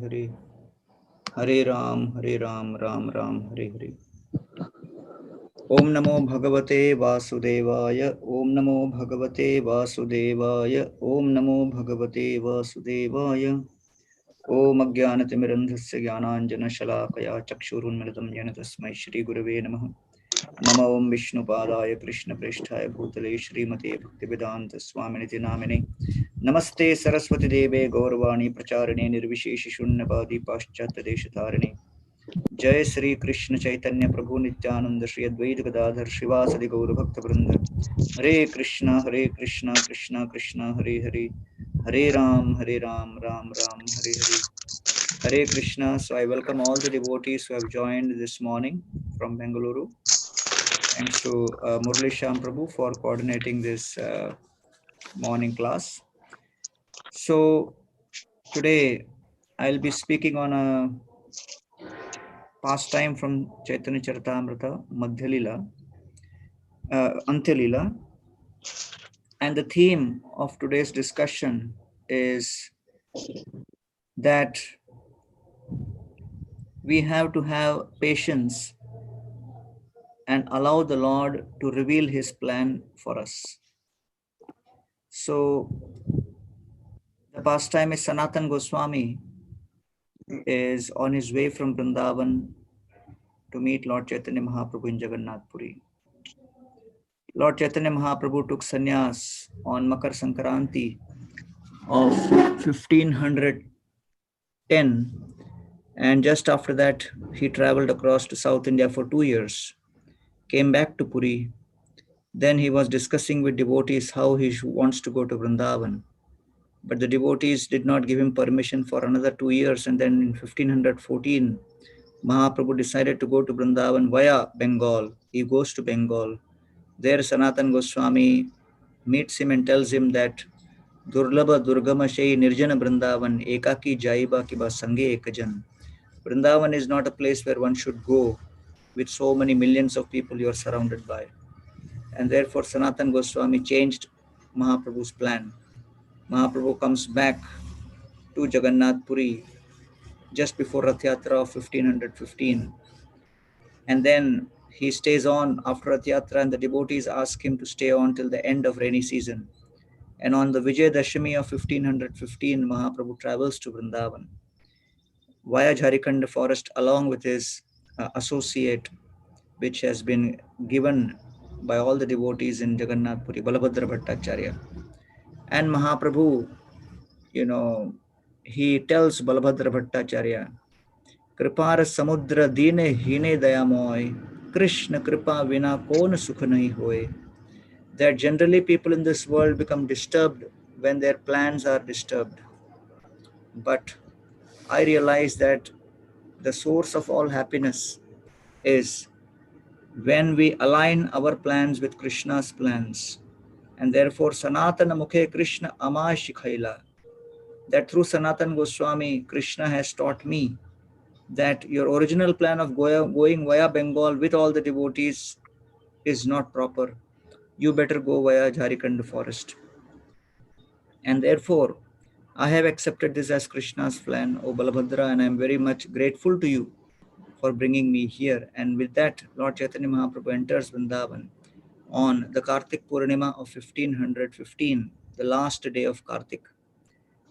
हरे हरे राम राम राम हरे हरे। ओम नमो भगवते वासुदेवाय। ओम नमो भगवते वासुदेवाय। ओम नमो भगवते वासुदेवाय। ओम अज्ञानतिमिरन्धस्य ज्ञानाञ्जनशलाकया चक्षुरुन्मिलितं येन तस्मै श्रीगुरवे नमः। नमो ओम विष्णुपादाय कृष्णप्रेष्ठाय भूतले श्रीमते भक्तिवेदान्त स्वामिनिति नामिने। नमस्ते सरस्वती देवे गौरवाणी प्रचारिणे निर्विशेष शून्यवादी पाश्चात्य देशतारिणे। जय श्री कृष्ण चैतन्य प्रभु नित्यानंद श्री अद्वैत गदाधर शिवासदि गौर भक्त वृंद। हरे कृष्णा कृष्णा कृष्णा हरे हरे। हरे Ram Ram Ram Hare Hare. Hare Krishna. So I welcome all the devotees who have joined this morning from Bengaluru. Thanks to Murli Shyam Prabhu for coordinating this morning class. So today I'll be speaking on a pastime from Chaitanya Charitamrita, Madhya Lila, Antya Lila. And the theme of today's discussion is that we have to have patience and allow the Lord to reveal His plan for us. So the pastime is Sanatan Goswami is on his way from Vrindavan to meet Lord Chaitanya Mahaprabhu in Jagannath Puri. Lord Chaitanya Mahaprabhu took sannyas on Makar Sankranti of 1510, and just after that he traveled across to South India for 2 years, came back to Puri. Then he was discussing with devotees how he wants to go to Vrindavan. But the devotees did not give him permission for another 2 years, and then in 1514, Mahaprabhu decided to go to Vrindavan via Bengal. He goes to Bengal. There Sanatan Goswami meets him and tells him that Durlabha Durgama Shai Nirjana Vrindavan Ekaki Jaiba Kiba Sange Ekajan. Vrindavan is not a place where one should go with so many millions of people you are surrounded by. And therefore Sanatan Goswami changed Mahaprabhu's plan. Mahaprabhu comes back to Jagannath Puri just before Rath Yatra of 1515. And then he stays on after Rath Yatra, and the devotees ask him to stay on till the end of rainy season. And on the Vijay Dashami of 1515, Mahaprabhu travels to Vrindavan via Jharikand forest along with his associate, which has been given by all the devotees in Jagannath Puri, Balabhadra Bhattacharya. And Mahaprabhu, he tells Balabhadra Bhattacharya, कृपार समुद्र दीने हीने दयामय कृष्ण कृपा विना कौन सुख नहीं होए. That generally people in this world become disturbed when their plans are disturbed. But I realize that the source of all happiness is when we align our plans with Krishna's plans. And therefore, Sanatana Mukhe Krishna Ama Shikhaila. That through Sanatan Goswami, Krishna has taught me that your original plan of going via Bengal with all the devotees is not proper. You better go via Jharikand forest. And therefore, I have accepted this as Krishna's plan, O Balabhadra, and I am very much grateful to you for bringing me here. And with that, Lord Chaitanya Mahaprabhu enters Vrindavan on the Kartik Purnima of 1515, the last day of Kartik.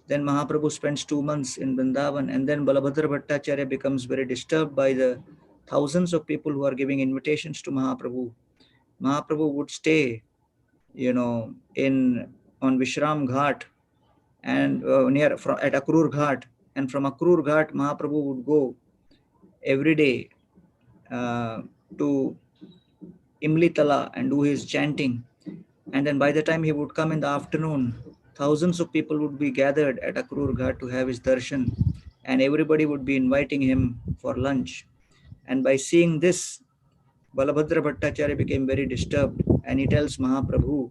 Then Mahaprabhu spends 2 months in Vrindavan, and then Balabhadra Bhattacharya becomes very disturbed by the thousands of people who are giving invitations to Mahaprabhu. Mahaprabhu would stay, in on Vishram Ghat and at Akrur Ghat, and from Akrur Ghat, Mahaprabhu would go every day to Imlitala and do his chanting. And then by the time he would come in the afternoon, thousands of people would be gathered at Akrur Ghat to have his darshan, and everybody would be inviting him for lunch. And by seeing this, Balabhadra Bhattacharya became very disturbed, and he tells Mahaprabhu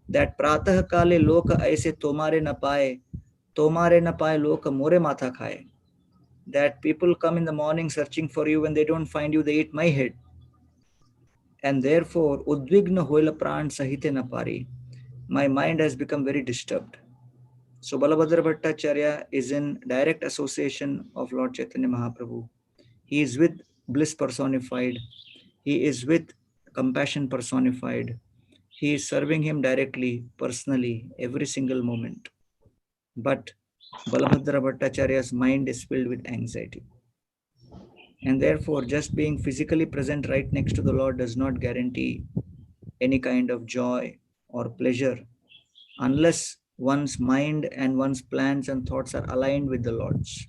that Pratah Kale Loka Aise Tomare na paye Loka More Matha Khaye. That people come in the morning searching for you, when they don't find you, they eat my head. And therefore, Udvigna Hoila Pran Sahite na pari. My mind has become very disturbed. So Balabhadra Bhattacharya is in direct association of Lord Chaitanya Mahaprabhu. He is with bliss personified. He is with compassion personified. He is serving him directly, personally, every single moment. But Balabhadra Bhattacharya's mind is filled with anxiety. And therefore, just being physically present right next to the Lord does not guarantee any kind of joy or pleasure unless one's mind and one's plans and thoughts are aligned with the Lord's.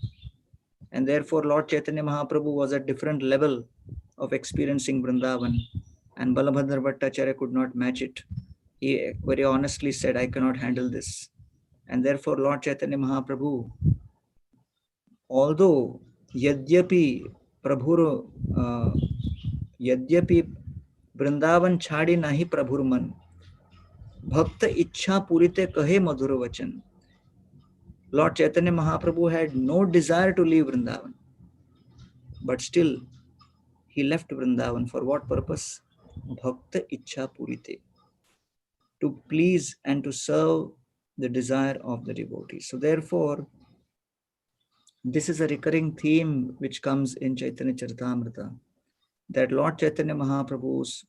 And therefore, Lord Chaitanya Mahaprabhu was at different level of experiencing Vrindavan, and Balabhadra Bhattacharya could not match it. He very honestly said, I cannot handle this. And therefore, Lord Chaitanya Mahaprabhu, although Yadyapi Prabhur यद्यपि वृंदावन छाड़ी नाही प्रभुर मन भक्त इच्छा पूरिते कहे मधुर वचन. Lord Chaitanya Mahaprabhu had no desire to leave Vrindavan, but still he left Vrindavan. For what purpose? Bhakta Ichha Purite, to please and to serve the desire of the devotee. So therefore, this is a recurring theme which comes in Chaitanya Charitamrita, that Lord Chaitanya Mahaprabhu's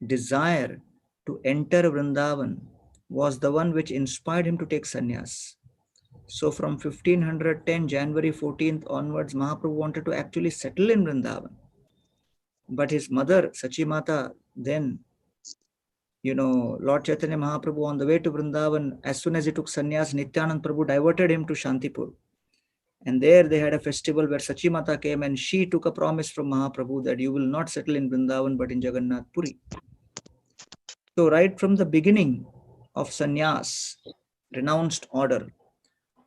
desire to enter Vrindavan was the one which inspired him to take sannyas. So from 1510, January 14th onwards, Mahaprabhu wanted to actually settle in Vrindavan. But his mother, Sachimata, then, Lord Chaitanya Mahaprabhu on the way to Vrindavan, as soon as he took sannyas, Nityanand Prabhu diverted him to Shantipur. And there they had a festival where Sachimata came and she took a promise from Mahaprabhu that you will not settle in Vrindavan but in Jagannath Puri. So right from the beginning of sannyas, renounced order,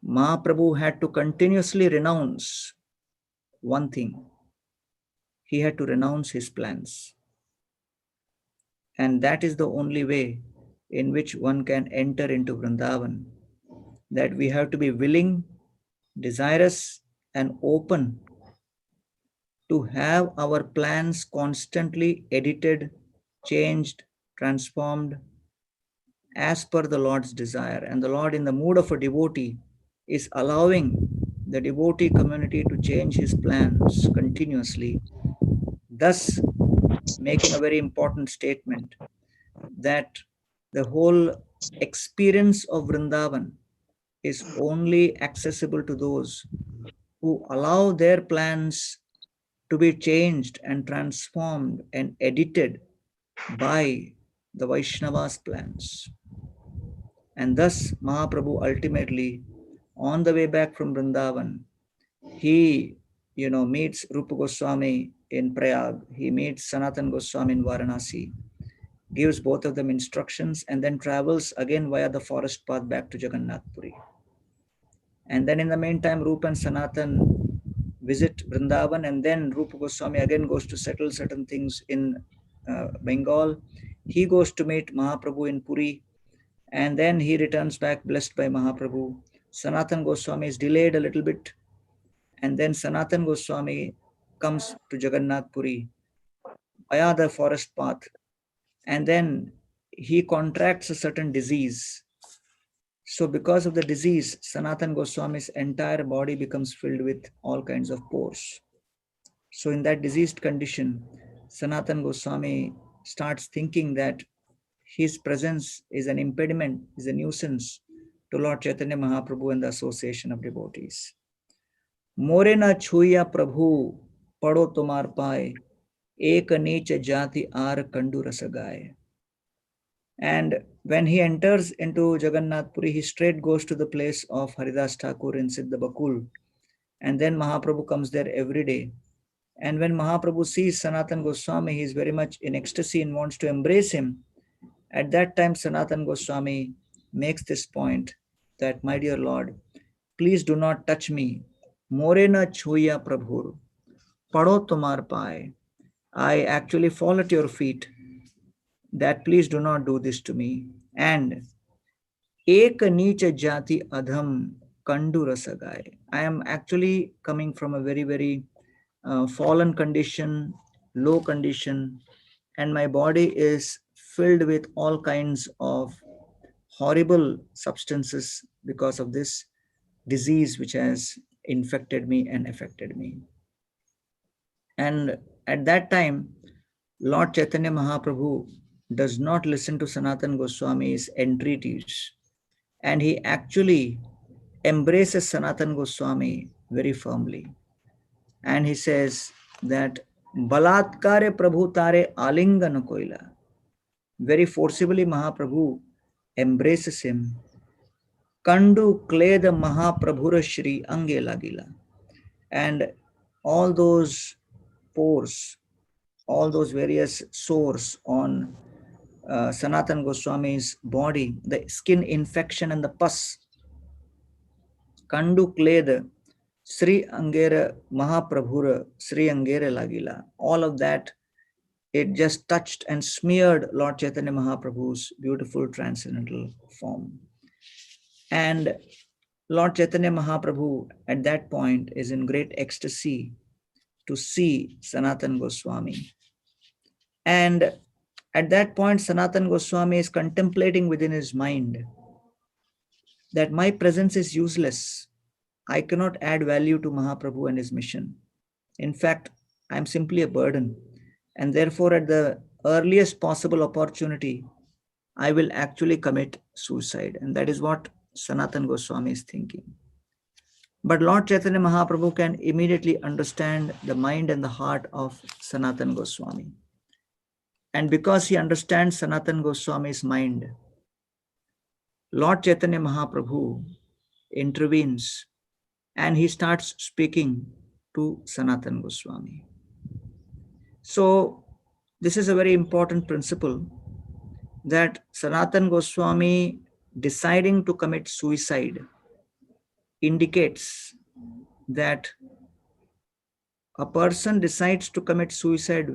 Mahaprabhu had to continuously renounce one thing. He had to renounce his plans. And that is the only way in which one can enter into Vrindavan. That we have to be willing, desirous, and open to have our plans constantly edited, changed, transformed as per the Lord's desire. And the Lord, in the mood of a devotee, is allowing the devotee community to change his plans continuously, thus making a very important statement that the whole experience of Vrindavan is only accessible to those who allow their plans to be changed and transformed and edited by the Vaishnava's plans. And thus, Mahaprabhu ultimately, on the way back from Vrindavan, he meets Rupa Goswami in Prayag, he meets Sanatan Goswami in Varanasi, gives both of them instructions, and then travels again via the forest path back to Jagannath Puri. And then in the meantime, Rupa and Sanatan visit Vrindavan, and then Rupa Goswami again goes to settle certain things in Bengal. He goes to meet Mahaprabhu in Puri, and then he returns back blessed by Mahaprabhu. Sanatan Goswami is delayed a little bit, and then Sanatan Goswami comes to Jagannath Puri via the forest path, and then he contracts a certain disease. So because of the disease, Sanatan Goswami's entire body becomes filled with all kinds of pores. So in that diseased condition, Sanatan Goswami starts thinking that his presence is an impediment, is a nuisance to Lord Chaitanya Mahaprabhu and the association of devotees. More na chuya Prabhu, pado tumar paye, ek neech jati ar kandu rasagaye. And when he enters into Jagannath Puri, he straight goes to the place of Haridas Thakur in Siddha Bakul. And then Mahaprabhu comes there every day. And when Mahaprabhu sees Sanatan Goswami, he is very much in ecstasy and wants to embrace him. At that time, Sanatan Goswami makes this point that, my dear Lord, please do not touch me. More na chuya Prabhur, pado tumar paye. I actually fall at your feet, that please do not do this to me. And ek nicha jati adham kandu rasagaye. I am actually coming from a very, very fallen condition, low condition, and my body is filled with all kinds of horrible substances because of this disease which has infected me and affected me. And at that time, Lord Chaitanya Mahaprabhu does not listen to Sanatan Goswami's entreaties, and he actually embraces Sanatan Goswami very firmly. And he says that Balatkare Prabhu Tare Alingana Koila. Very forcibly, Mahaprabhu embraces him. Kandu Kleda Mahaprabhura Shri Ange Lagila. And all those pores, all those various sores on Sanatan Goswami's body, the skin infection and the pus, Kandu Kleda, Sri Angera Mahaprabhura, Sri Angera Lagila, all of that, it just touched and smeared Lord Chaitanya Mahaprabhu's beautiful transcendental form. And Lord Chaitanya Mahaprabhu at that point is in great ecstasy to see Sanatan Goswami. And at that point, Sanatan Goswami is contemplating within his mind that my presence is useless. I cannot add value to Mahaprabhu and his mission. In fact, I am simply a burden. And therefore, at the earliest possible opportunity, I will actually commit suicide. And that is what Sanatan Goswami is thinking. But Lord Chaitanya Mahaprabhu can immediately understand the mind and the heart of Sanatan Goswami. And because he understands Sanatan Goswami's mind, Lord Chaitanya Mahaprabhu intervenes and he starts speaking to Sanatan Goswami. So this is a very important principle, that Sanatan Goswami deciding to commit suicide indicates that a person decides to commit suicide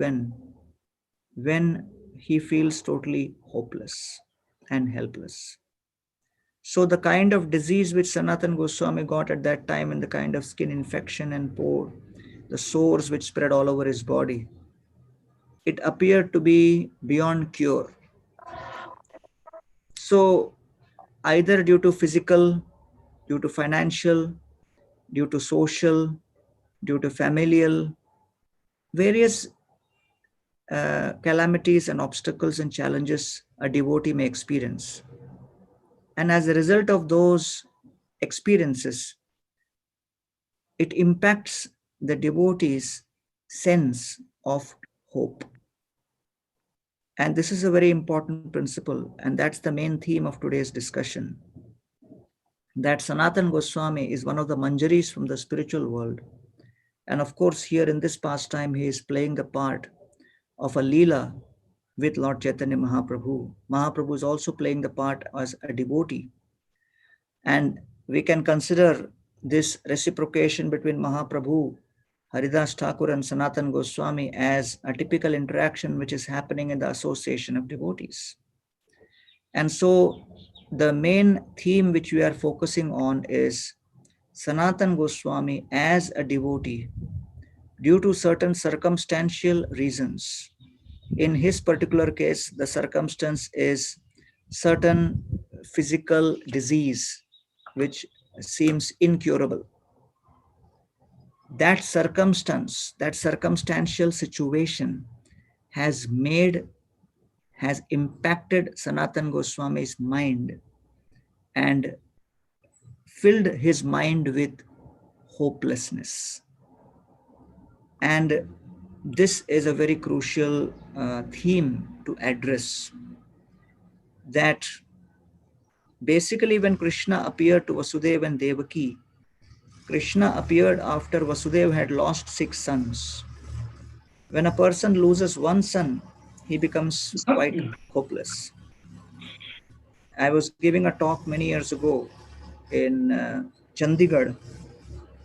when he feels totally hopeless and helpless. So the kind of disease which Sanatan Goswami got at that time, and the kind of skin infection and pore, the sores which spread all over his body, it appeared to be beyond cure. So either due to physical, due to financial, due to social, due to familial, various calamities and obstacles and challenges a devotee may experience. And as a result of those experiences, it impacts the devotee's sense of hope. And this is a very important principle, and that's the main theme of today's discussion. That Sanatan Goswami is one of the manjaris from the spiritual world. And of course, here in this pastime, he is playing the part of a Leela with Lord Chaitanya Mahaprabhu. Mahaprabhu is also playing the part as a devotee. And we can consider this reciprocation between Mahaprabhu, Haridas Thakur and Sanatan Goswami as a typical interaction which is happening in the association of devotees. And so the main theme which we are focusing on is Sanatan Goswami as a devotee due to certain circumstantial reasons. In his particular case, the circumstance is certain physical disease which seems incurable. That circumstance, that circumstantial situation has impacted Sanatan Goswami's mind and filled his mind with hopelessness. And this is a very crucial theme to address, that basically when Krishna appeared to Vasudeva and Devaki, Krishna appeared after Vasudeva had lost 6 sons. When a person loses one son, he becomes quite hopeless. I was giving a talk many years ago in Chandigarh.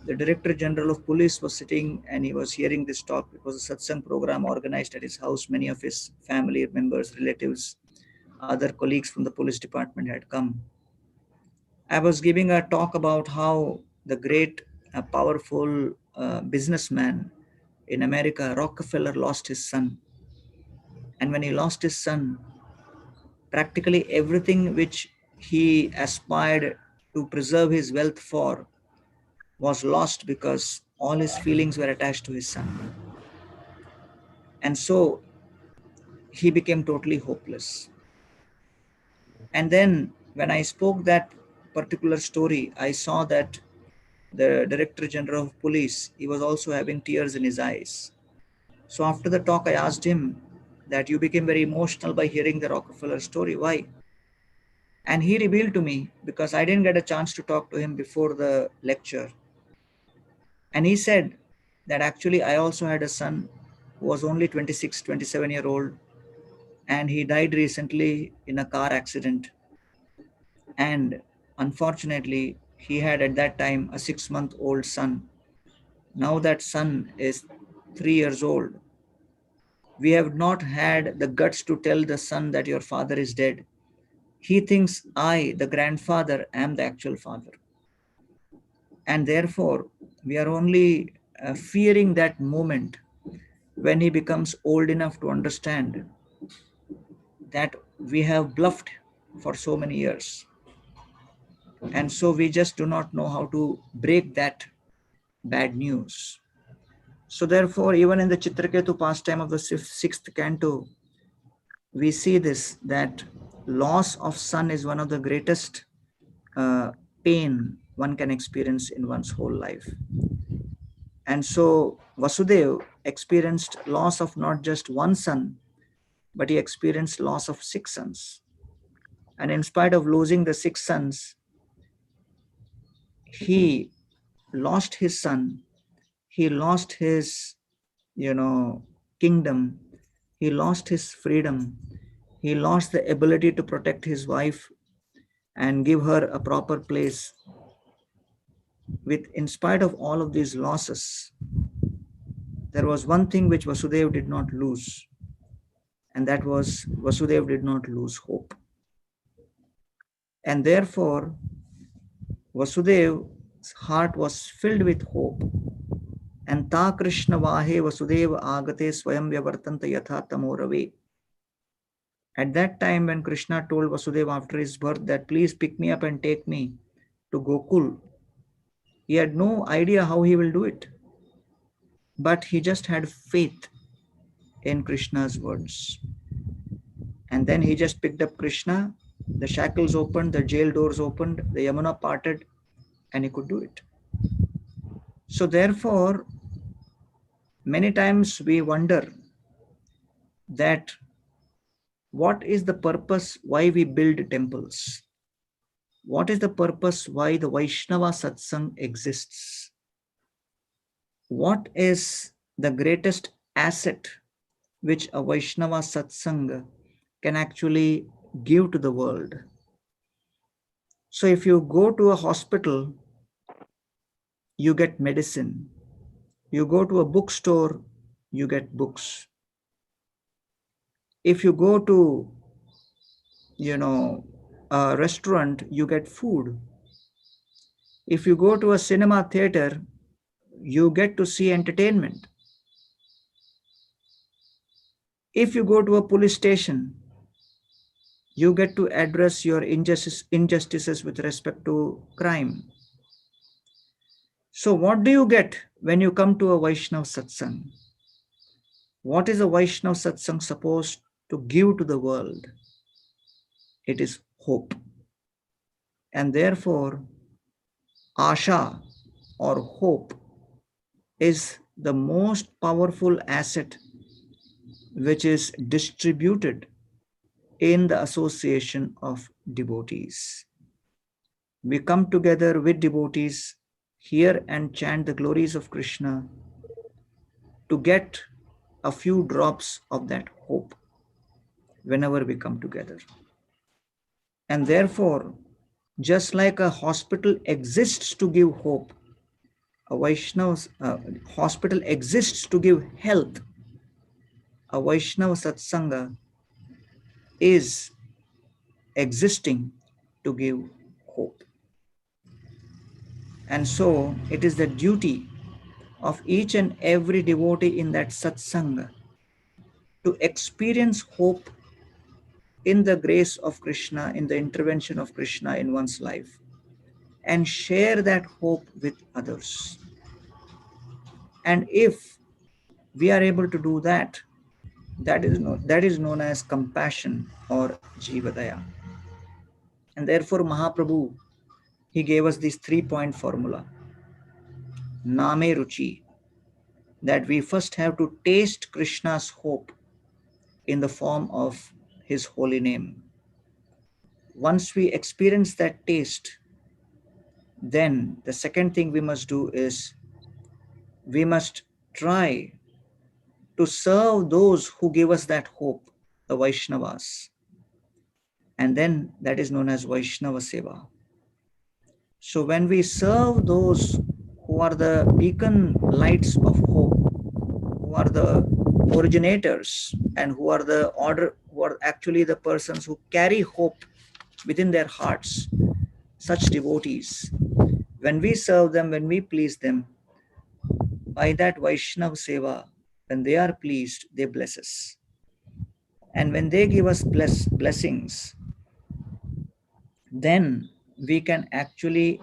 The Director General of Police was sitting and he was hearing this talk. It was a satsang program organized at his house. Many of his family members, relatives, other colleagues from the police department had come. I was giving a talk about how the great, powerful businessman in America, Rockefeller, lost his son. And when he lost his son, practically everything which he aspired to preserve his wealth for was lost because all his feelings were attached to his son. And so he became totally hopeless. And then when I spoke that particular story, I saw that the Director General of Police, he was also having tears in his eyes. So after the talk, I asked him that you became very emotional by hearing the Rockefeller story. Why? And he revealed to me, because I didn't get a chance to talk to him before the lecture. And he said that actually I also had a son who was only 26, 27-year old, and he died recently in a car accident. And unfortunately, he had at that time a 6-month old son. Now that son is 3 years old. We have not had the guts to tell the son that your father is dead. He thinks I, the grandfather, am the actual father. And therefore, we are only fearing that moment when he becomes old enough to understand that we have bluffed for so many years. And so we just do not know how to break that bad news. So therefore, even in the Chitraketu pastime of the sixth canto, we see this, that loss of son is one of the greatest pain one can experience in one's whole life. And so Vasudev experienced loss of not just one son, but he experienced loss of 6 sons. And in spite of losing the 6 sons, he lost his son, he lost his, kingdom, he lost his freedom, he lost the ability to protect his wife and give her a proper place. With, in spite of all of these losses, there was one thing which Vasudev did not lose, and that was Vasudev did not lose hope. And therefore, Vasudev's heart was filled with hope. And ta Krishna vahe Vasudeva agate swayam vyavartanta yatha tamorave. At that time, when Krishna told Vasudeva after his birth that please pick me up and take me to Gokul, he had no idea how he will do it. But he just had faith in Krishna's words. And then he just picked up Krishna, the shackles opened, the jail doors opened, the Yamuna parted, and he could do it. So therefore, many times we wonder that what is the purpose why we build temples? What is the purpose why the Vaishnava Satsang exists? What is the greatest asset which a Vaishnava Satsang can actually give to the world? So if you go to a hospital, you get medicine. You go to a bookstore, you get books. If you go to, a restaurant, you get food. If you go to a cinema theater, you get to see entertainment. If you go to a police station, you get to address your injustices with respect to crime. So what do you get when you come to a Vaishnav Satsang? What is a Vaishnav Satsang supposed to give to the world? It is hope. And therefore, Asha or hope is the most powerful asset which is distributed in the association of devotees. We come together with devotees, hear and chant the glories of Krishna to get a few drops of that hope whenever we come together. And therefore, just like a hospital exists to give hope, a Vaishnava's hospital exists to give health, a Vaishnava Satsanga is existing to give hope. And so it is the duty of each and every devotee in that satsanga to experience hope in the grace of Krishna, in the intervention of Krishna in one's life. and share that hope with others. And if we are able to do that, that is known as compassion or Jivadaya. And therefore, Mahaprabhu, he gave us this 3-point formula, Name Ruchi, that we first have to taste Krishna's hope in the form of his holy name. Once we experience that taste, then the second thing we must do is we must try to serve those who give us that hope, the Vaishnavas. And then that is known as Vaishnava Seva. So when we serve those who are the beacon lights of hope, who are the originators and who are the order, who are actually the persons who carry hope within their hearts, such devotees, when we serve them, when we please them, by that Vaishnava Seva, when they are pleased, they bless us. And when they give us blessings, then we can actually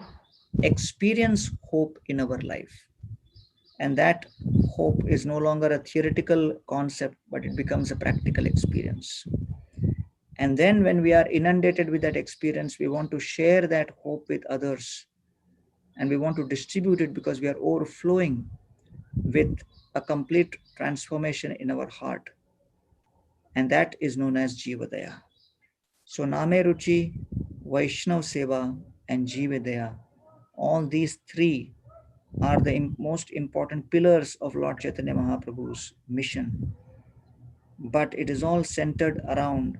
experience hope in our life. And that hope is no longer a theoretical concept, but it becomes a practical experience. And then when we are inundated with that experience, we want to share that hope with others. And we want to distribute it because we are overflowing with a complete transformation in our heart. And that is known as Jivadaya. So Name Ruchi, Vaishnav Seva, and Jivadaya, all these three are the most important pillars of Lord Chaitanya Mahaprabhu's mission. But it is all centered around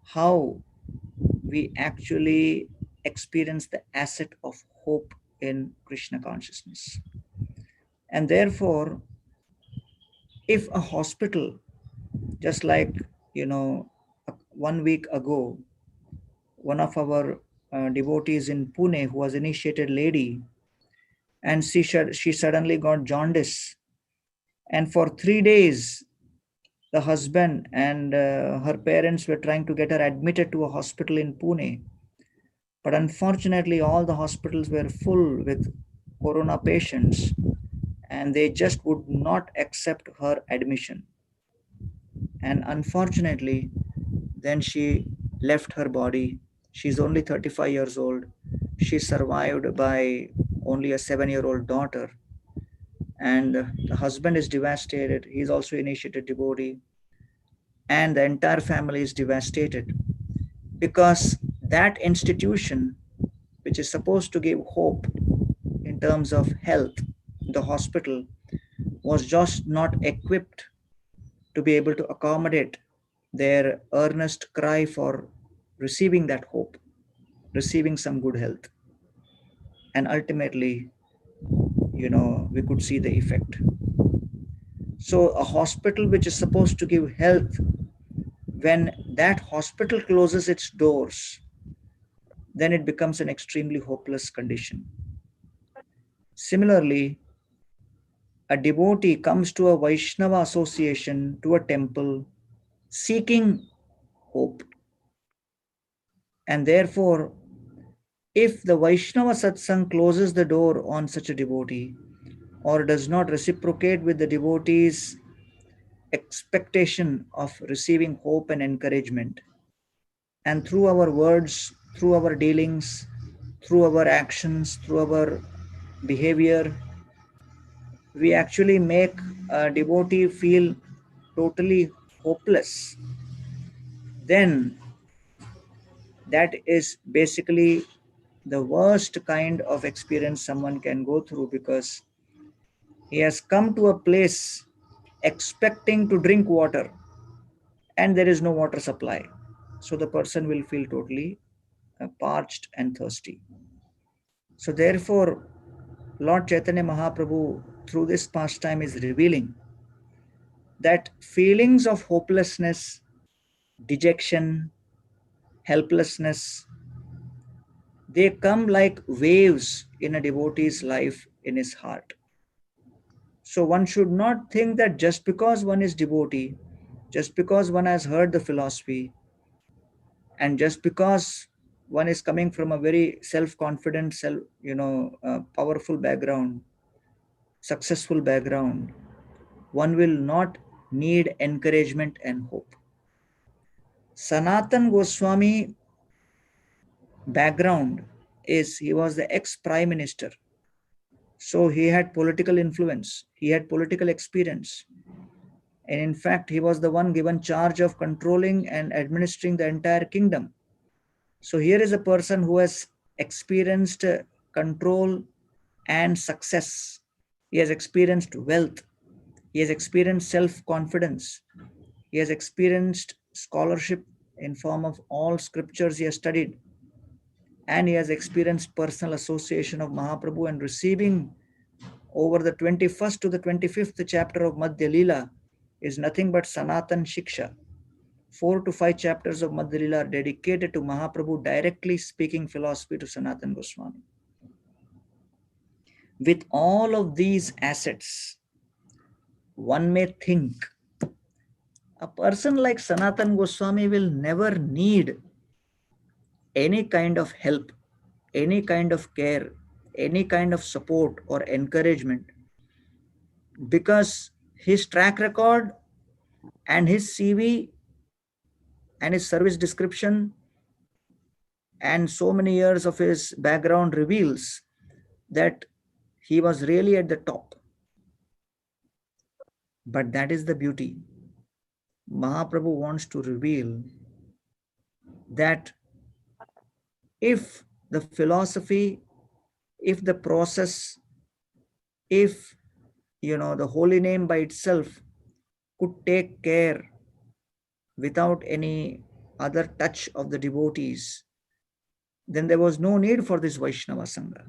how we actually experience the asset of hope in Krishna consciousness. And therefore, if a hospital, just like, 1 week ago, one of our devotees in Pune who was initiated lady, and she suddenly got jaundice. And for 3 days, the husband and her parents were trying to get her admitted to a hospital in Pune. But unfortunately, all the hospitals were full with corona patients, and they just would not accept her admission. And unfortunately, then she left her body. She's only 35 years old. She survived by only a 7-year-old daughter. And the husband is devastated. He's also initiated devotee. And the entire family is devastated because that institution, which is supposed to give hope in terms of health, the hospital, was just not equipped to be able to accommodate their earnest cry for receiving that hope, receiving some good health. And ultimately, we could see the effect. So a hospital which is supposed to give health, when that hospital closes its doors, then it becomes an extremely hopeless condition. Similarly, a devotee comes to a Vaishnava association, to a temple, seeking hope. And therefore, if the Vaishnava satsang closes the door on such a devotee or does not reciprocate with the devotee's expectation of receiving hope and encouragement, and through our words, through our dealings, through our actions, through our behavior, we actually make a devotee feel totally hopeless, then that is basically the worst kind of experience someone can go through, because he has come to a place expecting to drink water and there is no water supply. So the person will feel totally parched and thirsty. So therefore, Lord Chaitanya Mahaprabhu through this pastime is revealing that feelings of hopelessness, dejection, helplessness, they come like waves in a devotee's life, in his heart. So one should not think that just because one is devotee, just because one has heard the philosophy, and just because one is coming from a very self-confident, powerful background, successful background, one will not need encouragement and hope. Sanatan Goswami background is he was the ex-prime minister. So he had political influence, he had political experience. And in fact, he was the one given charge of controlling and administering the entire kingdom. So here is a person who has experienced control and success. He has experienced wealth. He has experienced self-confidence. He has experienced scholarship in form of all scriptures he has studied. And he has experienced personal association of Mahaprabhu and receiving over the 21st to the 25th chapter of Madhya Leela is nothing but Sanatan Shiksha. 4 to 5 chapters of Madhya Leela are dedicated to Mahaprabhu directly speaking philosophy to Sanatan Goswami. With all of these assets, one may think a person like Sanatan Goswami will never need any kind of help, any kind of care, any kind of support or encouragement, because his track record and his CV and his service description and so many years of his background reveals that he was really at the top. But that is the beauty. Mahaprabhu wants to reveal that if the philosophy, if the process, if the holy name by itself could take care without any other touch of the devotees, then there was no need for this Vaishnava Sangha.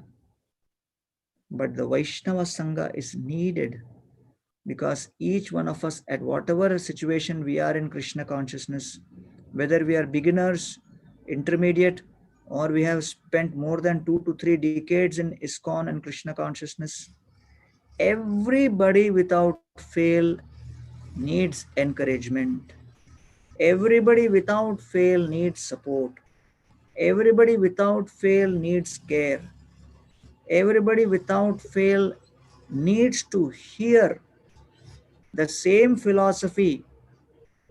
But the Vaishnava Sangha is needed because each one of us, at whatever situation we are in Krishna consciousness, whether we are beginners, intermediate, or we have spent more than 2 to 3 decades in ISKCON and Krishna consciousness, everybody without fail needs encouragement. Everybody without fail needs support. Everybody without fail needs care. Everybody without fail needs to hear the same philosophy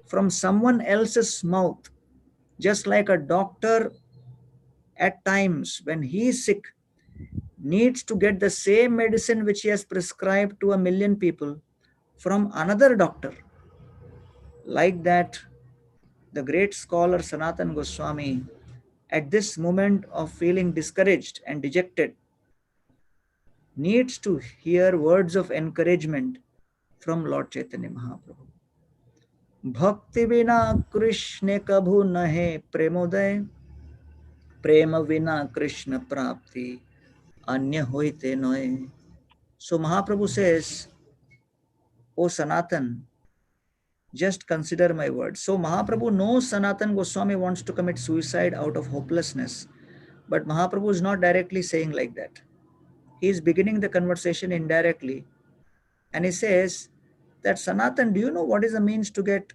from someone else's mouth. Just like a doctor at times when he is sick needs to get the same medicine which he has prescribed to 1,000,000 people from another doctor. Like that, the great scholar Sanatan Goswami, at this moment of feeling discouraged and dejected, needs to hear words of encouragement from Lord Chaitanya Mahaprabhu. Bhakti vina Krishna kabhu nahe premodaya, prema vina Krishna prapti anya hoite noye. So Mahaprabhu says, O Sanatan, just consider my words. So Mahaprabhu knows Sanatan Goswami wants to commit suicide out of hopelessness. But Mahaprabhu is not directly saying like that. He is beginning the conversation indirectly. And he says that, Sanatan, do you know what is the means to get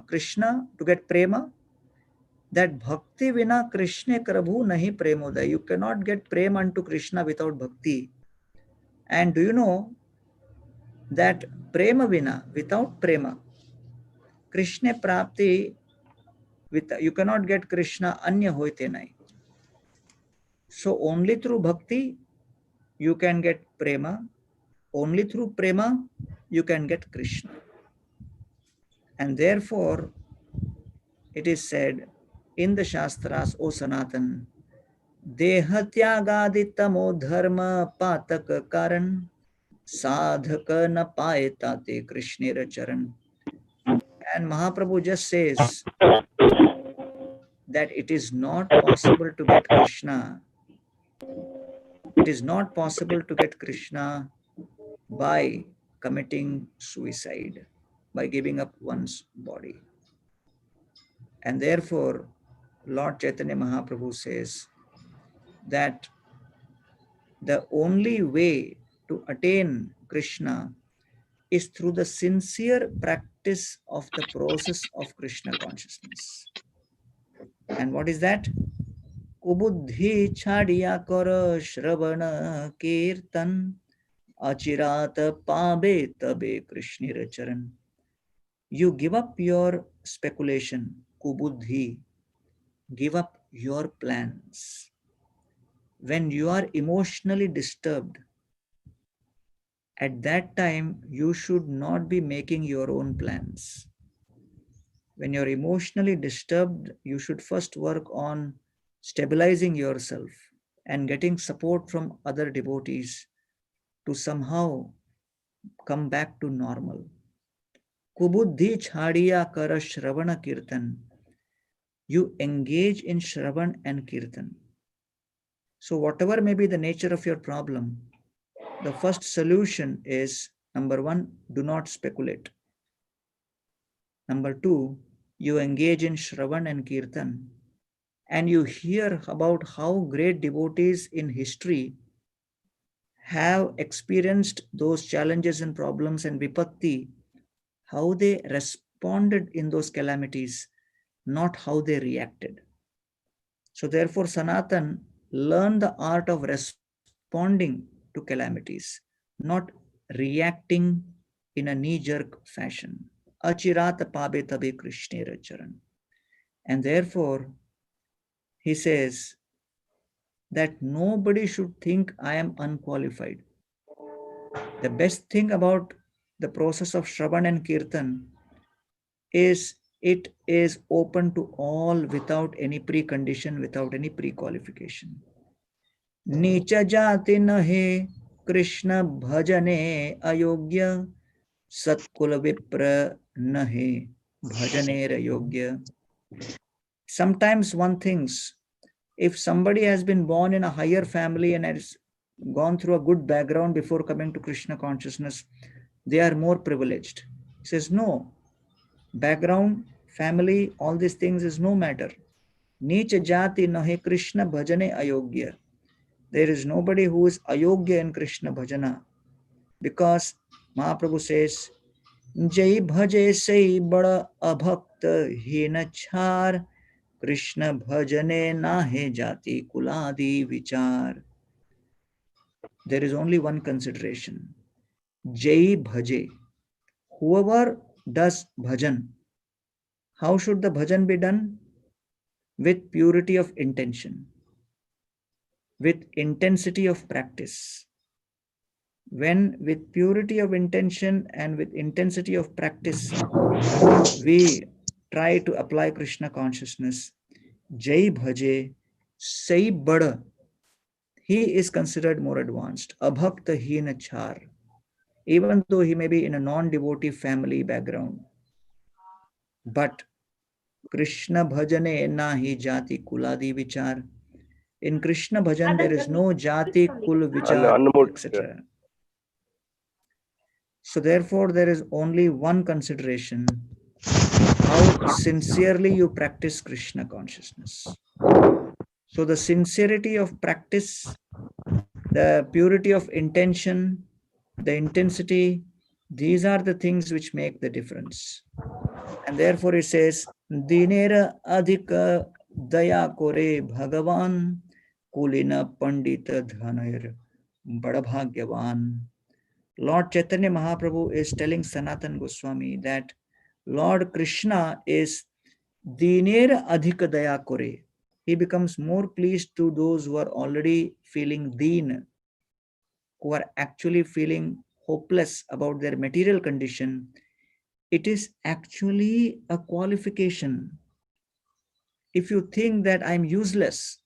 Krishna, to get prema? That bhakti vina Krishna karabhu nahi premoda. You cannot get prema unto Krishna without bhakti. And do you know that prema vina, without prema, Krishna prapti, you cannot get Krishna anya hoite nai. So only through bhakti you can get prema. Only through prema you can get Krishna. And therefore it is said in the Shastras, O Sanatan, Dehatyagadi dharma patak karan sadhaka na paetate Krishnera charan. And Mahaprabhu just says that it is not possible to get Krishna. It is not possible to get Krishna by committing suicide, by giving up one's body. And therefore, Lord Chaitanya Mahaprabhu says that the only way to attain Krishna is through the sincere practice of the process of Krishna consciousness. And what is that? कुबुद्धि छाड़िया कर श्रवण कीर्तन अचिरात पाबे तबे कृष्ण चरण. You give up your speculation, kubuddhi, give up your plans. When you are emotionally disturbed, at that time you should not be making your own plans. When you're emotionally disturbed, you should first work on stabilizing yourself and getting support from other devotees to somehow come back to normal. Kubuddhi chhadiya kara shravana kirtan. You engage in shravan and kirtan. So, whatever may be the nature of your problem, the first solution is number one, do not speculate. Number two, you engage in shravan and kirtan, and you hear about how great devotees in history have experienced those challenges and problems and vipatti, how they responded in those calamities, not how they reacted. So, therefore, Sanatan learned the art of responding to calamities, not reacting in a knee jerk fashion. Achirat pabe tabe Krishnera charan. And therefore, he says that nobody should think I am unqualified. The best thing about the process of Shravan and Kirtan is it is open to all without any precondition, without any pre-qualification. नीच जाति नहे कृष्ण भजने अयोग्य सत्कुल विप्र नहे bhajaner योग्य. Sometimes one thinks if somebody has been born in a higher family and has gone through a good background before coming to Krishna consciousness, they are more privileged. He says, no, background, family, all these things is no matter. Neech jati nahe Krishna bhajane ayogya. There is nobody who is ayogya in Krishna bhajana, because Mahaprabhu says, Jai bhaje sai bada abhakta hina chhar Krishna bhajane nahe jati kuladi vichar. There is only one consideration. Jai bhaje. Whoever does bhajan, how should the bhajan be done? With purity of intention, with intensity of practice. When with purity of intention and with intensity of practice, we try to apply Krishna consciousness, Jai Bhaje, Sai Bada, he is considered more advanced. Abhakta Hina Char, even though he may be in a non-devotee family background. But Krishna Bhajane nahi jati kuladi vichar. In Krishna Bhajan, there is no jati, kul, vichar, etc. So therefore, there is only one consideration: how sincerely you practice Krishna consciousness. So the sincerity of practice, the purity of intention, the intensity, these are the things which make the difference. And therefore it says, Dinera adhika daya kore bhagavan kulina pandita dhanair badabhagyavan. Lord Chaitanya Mahaprabhu is telling Sanatan Goswami that Lord Krishna is Diner Adhika Daya Kore. He becomes more pleased to those who are already feeling deen, who are actually feeling hopeless about their material condition. It is actually a qualification. If you think that I'm useless,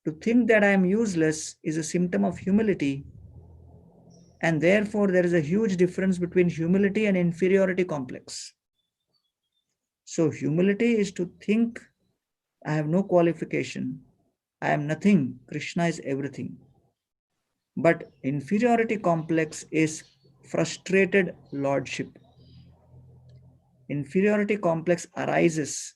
to think that I'm useless is a symptom of humility. And therefore, there is a huge difference between humility and inferiority complex. So, humility is to think, I have no qualification, I am nothing, Krishna is everything. But inferiority complex is frustrated lordship. Inferiority complex arises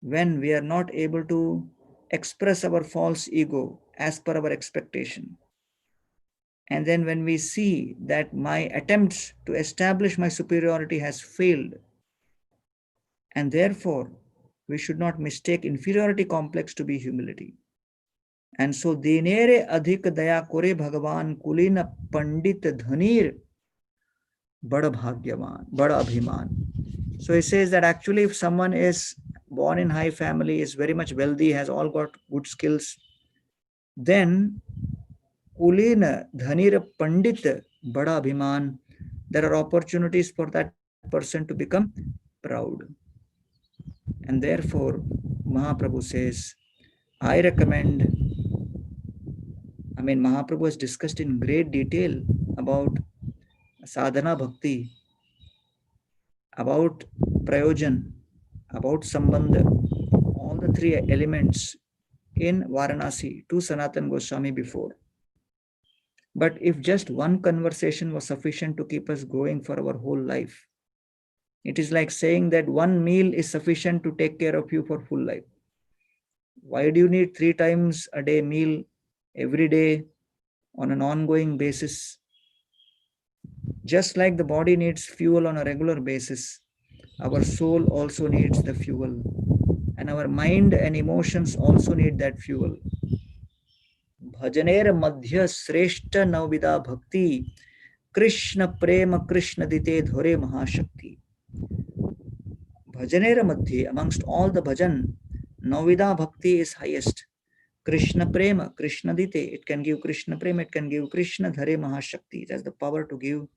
when we are not able to express our false ego as per our expectation. And then when we see that my attempts to establish my superiority has failed, and therefore We should not mistake inferiority complex to be humility. And so, Dinere adhik daya kore Bhagavan kulina pandit dhanir bada bhagyavan, bada abhiman. So he says that actually if someone is born in high family, is very much wealthy, has all got good skills, then kulina dhanir pandit bada abhiman, there are opportunities for that person to become proud. And therefore, Mahaprabhu says, I recommend, Mahaprabhu has discussed in great detail about sadhana bhakti, about prayojan, about sambandha, all the three elements in Varanasi to Sanatan Goswami before. But if just one conversation was sufficient to keep us going for our whole life, it is like saying that one meal is sufficient to take care of you for full life. Why do you need 3 times a day meal every day on an ongoing basis? Just like the body needs fuel on a regular basis, our soul also needs the fuel. And our mind and emotions also need that fuel. Bhajaner madhya sreshta navida bhakti Krishna prema Krishna dite dhore mahashakti. Bhajanera madhya, amongst all the bhajan, navida bhakti is highest. Krishna prema, Krishna dite, it can give Krishna prema, it can give Krishna dhare mahashakti. It has the power to give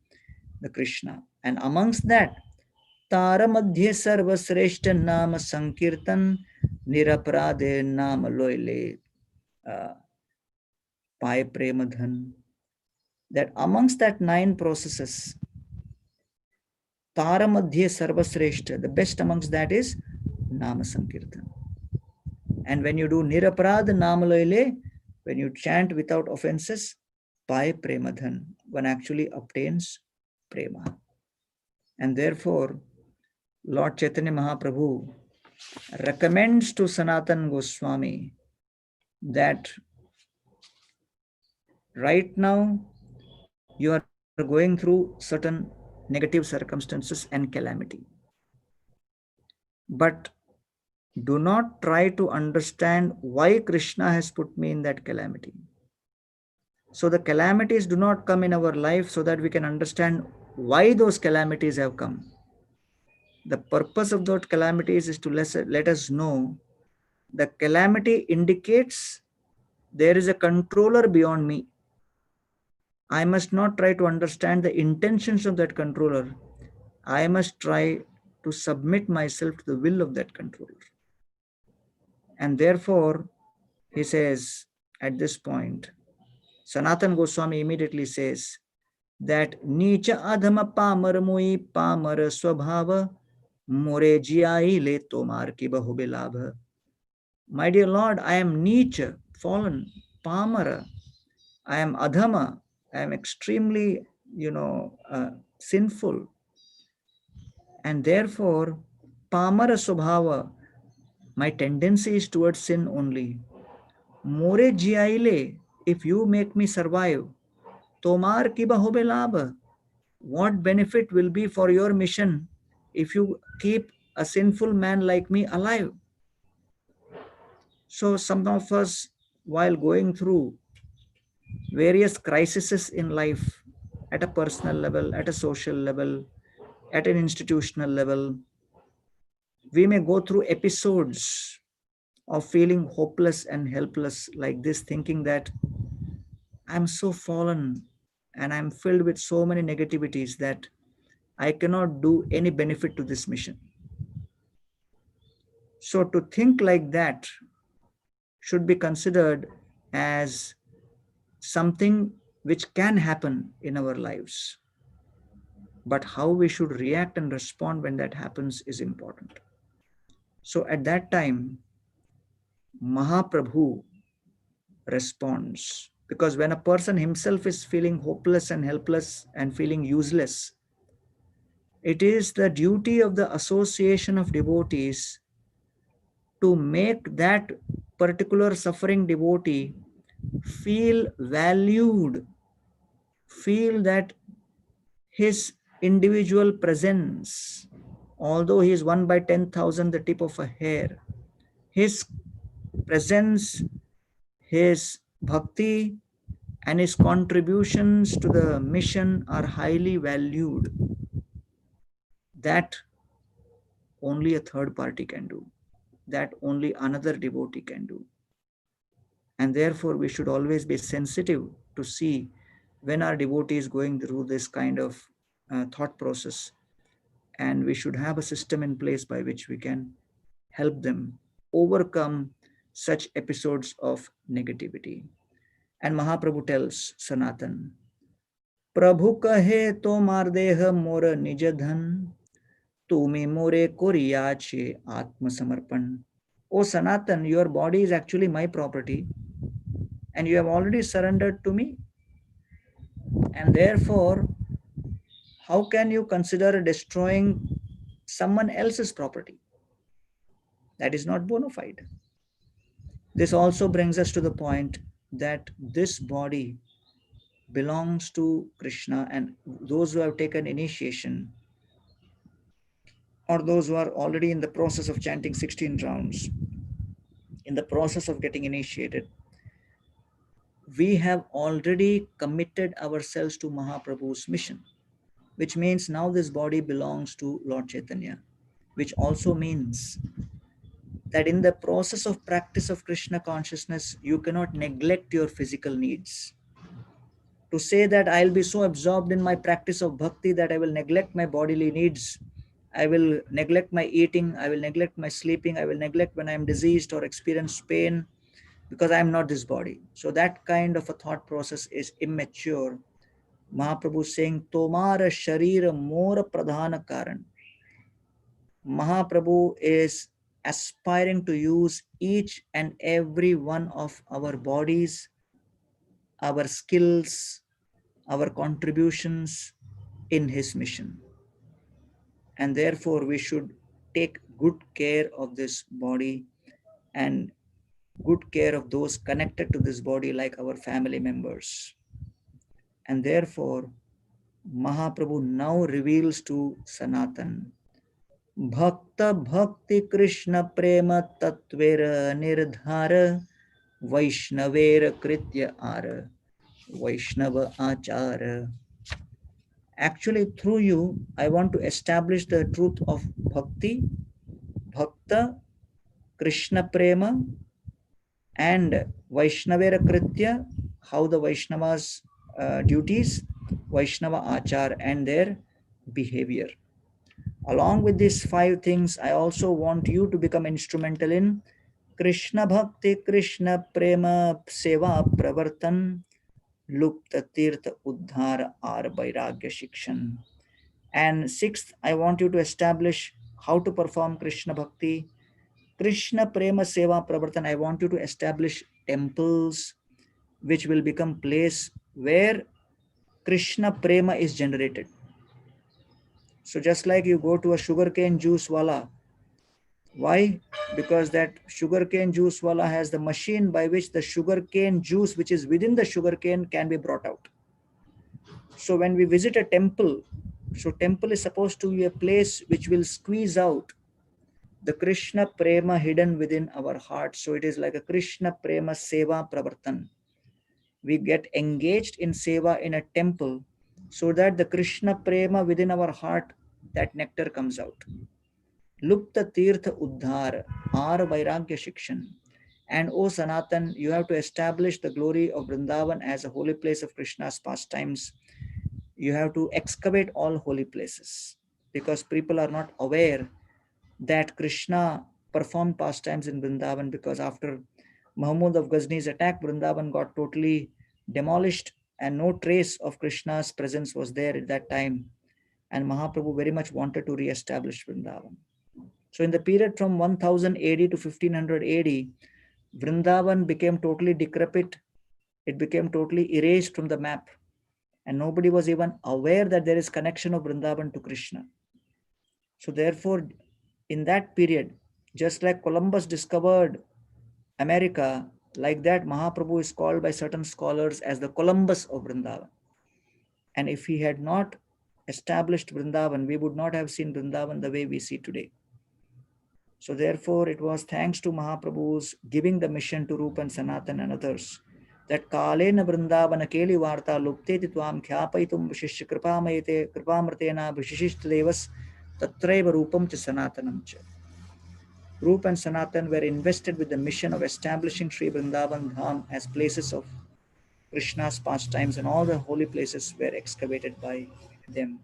the Krishna. And amongst that, Tara madhya sarva sreshta nama sankirtan niraprade nama loile pai premadhan. That amongst that 9 processes, Tara madhya sarva sreshta, the best amongst that is nama sankirtan. And when you do niraprad namaloile, when you chant without offenses, pai premadhan, one actually obtains prema. And therefore, Lord Chaitanya Mahaprabhu recommends to Sanatan Goswami that right now you are going through certain negative circumstances and calamity. But do not try to understand why Krishna has put me in that calamity. So the calamities do not come in our life so that we can understand why those calamities have come. The purpose of those calamities is to let us know the calamity indicates there is a controller beyond me. I must not try to understand the intentions of that controller. I must try to submit myself to the will of that controller. And therefore, he says at this point, Sanatan Goswami immediately says that Nicha adhama pamar mui pamar swabhava more jiyai le tomar ki bahube labha. My dear Lord, I am Nicha, fallen, pamara. I am adhama. I am extremely, sinful. And therefore, pamara swabhava, my tendency is towards sin only. More jiaile, if you make me survive, tomar ki bahobe labha, what benefit will be for your mission if you keep a sinful man like me alive? So some of us, while going through various crises in life, at a personal level, at a social level, at an institutional level, we may go through episodes of feeling hopeless and helpless like this, thinking that I'm so fallen and I'm filled with so many negativities that I cannot do any benefit to this mission. So to think like that should be considered as something which can happen in our lives. But how we should react and respond when that happens is important. So at that time, Mahaprabhu responds. Because when a person himself is feeling hopeless and helpless and feeling useless, it is the duty of the association of devotees to make that particular suffering devotee feel valued, feel that his individual presence Although he is 1 by 10,000, the tip of a hair, his presence, his bhakti, and his contributions to the mission are highly valued. That only a third party can do, that only another devotee can do. And therefore, we should always be sensitive to see when our devotee is going through this kind of thought process. And we should have a system in place by which we can help them overcome such episodes of negativity. And Mahaprabhu tells Sanatan, Prabhu kahe tomar deha mor nij dhan, tumi more koriyache atma samarpan. O Sanatan, your body is actually my property and you have already surrendered to me. And therefore, how can you consider destroying someone else's property? That is not bona fide. This also brings us to the point that this body belongs to Krishna, and those who have taken initiation or those who are already in the process of chanting 16 rounds, in the process of getting initiated, we have already committed ourselves to Mahaprabhu's mission, which means now this body belongs to Lord Chaitanya, which also means that in the process of practice of Krishna consciousness, you cannot neglect your physical needs. To say that I'll be so absorbed in my practice of bhakti that I will neglect my bodily needs, I will neglect my eating, I will neglect my sleeping, I will neglect when I am diseased or experience pain because I am not this body. So that kind of a thought process is immature. Mahaprabhu is saying, Tomara Sharira Mora Pradhana Karan. Mahaprabhu is aspiring to use each and every one of our bodies, our skills, our contributions in his mission. And therefore, we should take good care of this body and good care of those connected to this body, like our family members. And therefore, Mahaprabhu now reveals to Sanatan, Bhakta Bhakti Krishna Prema Tatvera Nirdhara Vaishnavera Kritya Ara Vaishnava Achara. Actually, through you, I want to establish the truth of Bhakti, Bhakta, Krishna Prema, and Vaishnavera Kritya, how the Vaishnavas' duties, Vaishnava Achar, and their behavior. Along with these 5 things, I also want you to become instrumental in Krishna Bhakti, Krishna Prema, Seva Pravartan, Lupta Tirtha Uddhara Ar Vairagya Shikshan. And 6th, I want you to establish how to perform Krishna Bhakti. Krishna Prema Seva Pravartan, I want you to establish temples which will become place where Krishna Prema is generated. So just like you go to a sugarcane juice wala, why? Because that sugarcane juice wala has the machine by which the sugarcane juice which is within the sugarcane can be brought out. So when we visit a temple, so temple is supposed to be a place which will squeeze out the Krishna Prema hidden within our heart. So it is like a Krishna Prema Seva Pravartan. We get engaged in Seva in a temple so that the Krishna Prema within our heart, that nectar comes out. Lupta Tirtha Uddhar, Ar Vairagya Shikshan. And O Sanatan, you have to establish the glory of Vrindavan as a holy place of Krishna's pastimes. You have to excavate all holy places because people are not aware that Krishna performed pastimes in Vrindavan, because after Mahmud of Ghazni's attack, Vrindavan got totally demolished and no trace of Krishna's presence was there at that time. And Mahaprabhu very much wanted to re-establish Vrindavan. So in the period from 1000 AD to 1500 AD, Vrindavan became totally decrepit. It became totally erased from the map. And nobody was even aware that there is connection of Vrindavan to Krishna. So therefore, in that period, just like Columbus discovered America, like that Mahaprabhu is called by certain scholars as the Columbus of Vrindavan. And if he had not established Vrindavan, we would not have seen Vrindavan the way we see today. So therefore, it was thanks to Mahaprabhu's giving the mission to Rupa and Sanatan and others that Kalena Vrindavana Keli Varta Lupteti Tvam Khyapaitum Vishishya Kripamayate Kripamrtena Vishishta Devas Tatraiva Rupam Cha Sanatanam Cha. Rupa and Sanatan were invested with the mission of establishing Sri Vrindavan Dham as places of Krishna's pastimes, and all the holy places were excavated by them.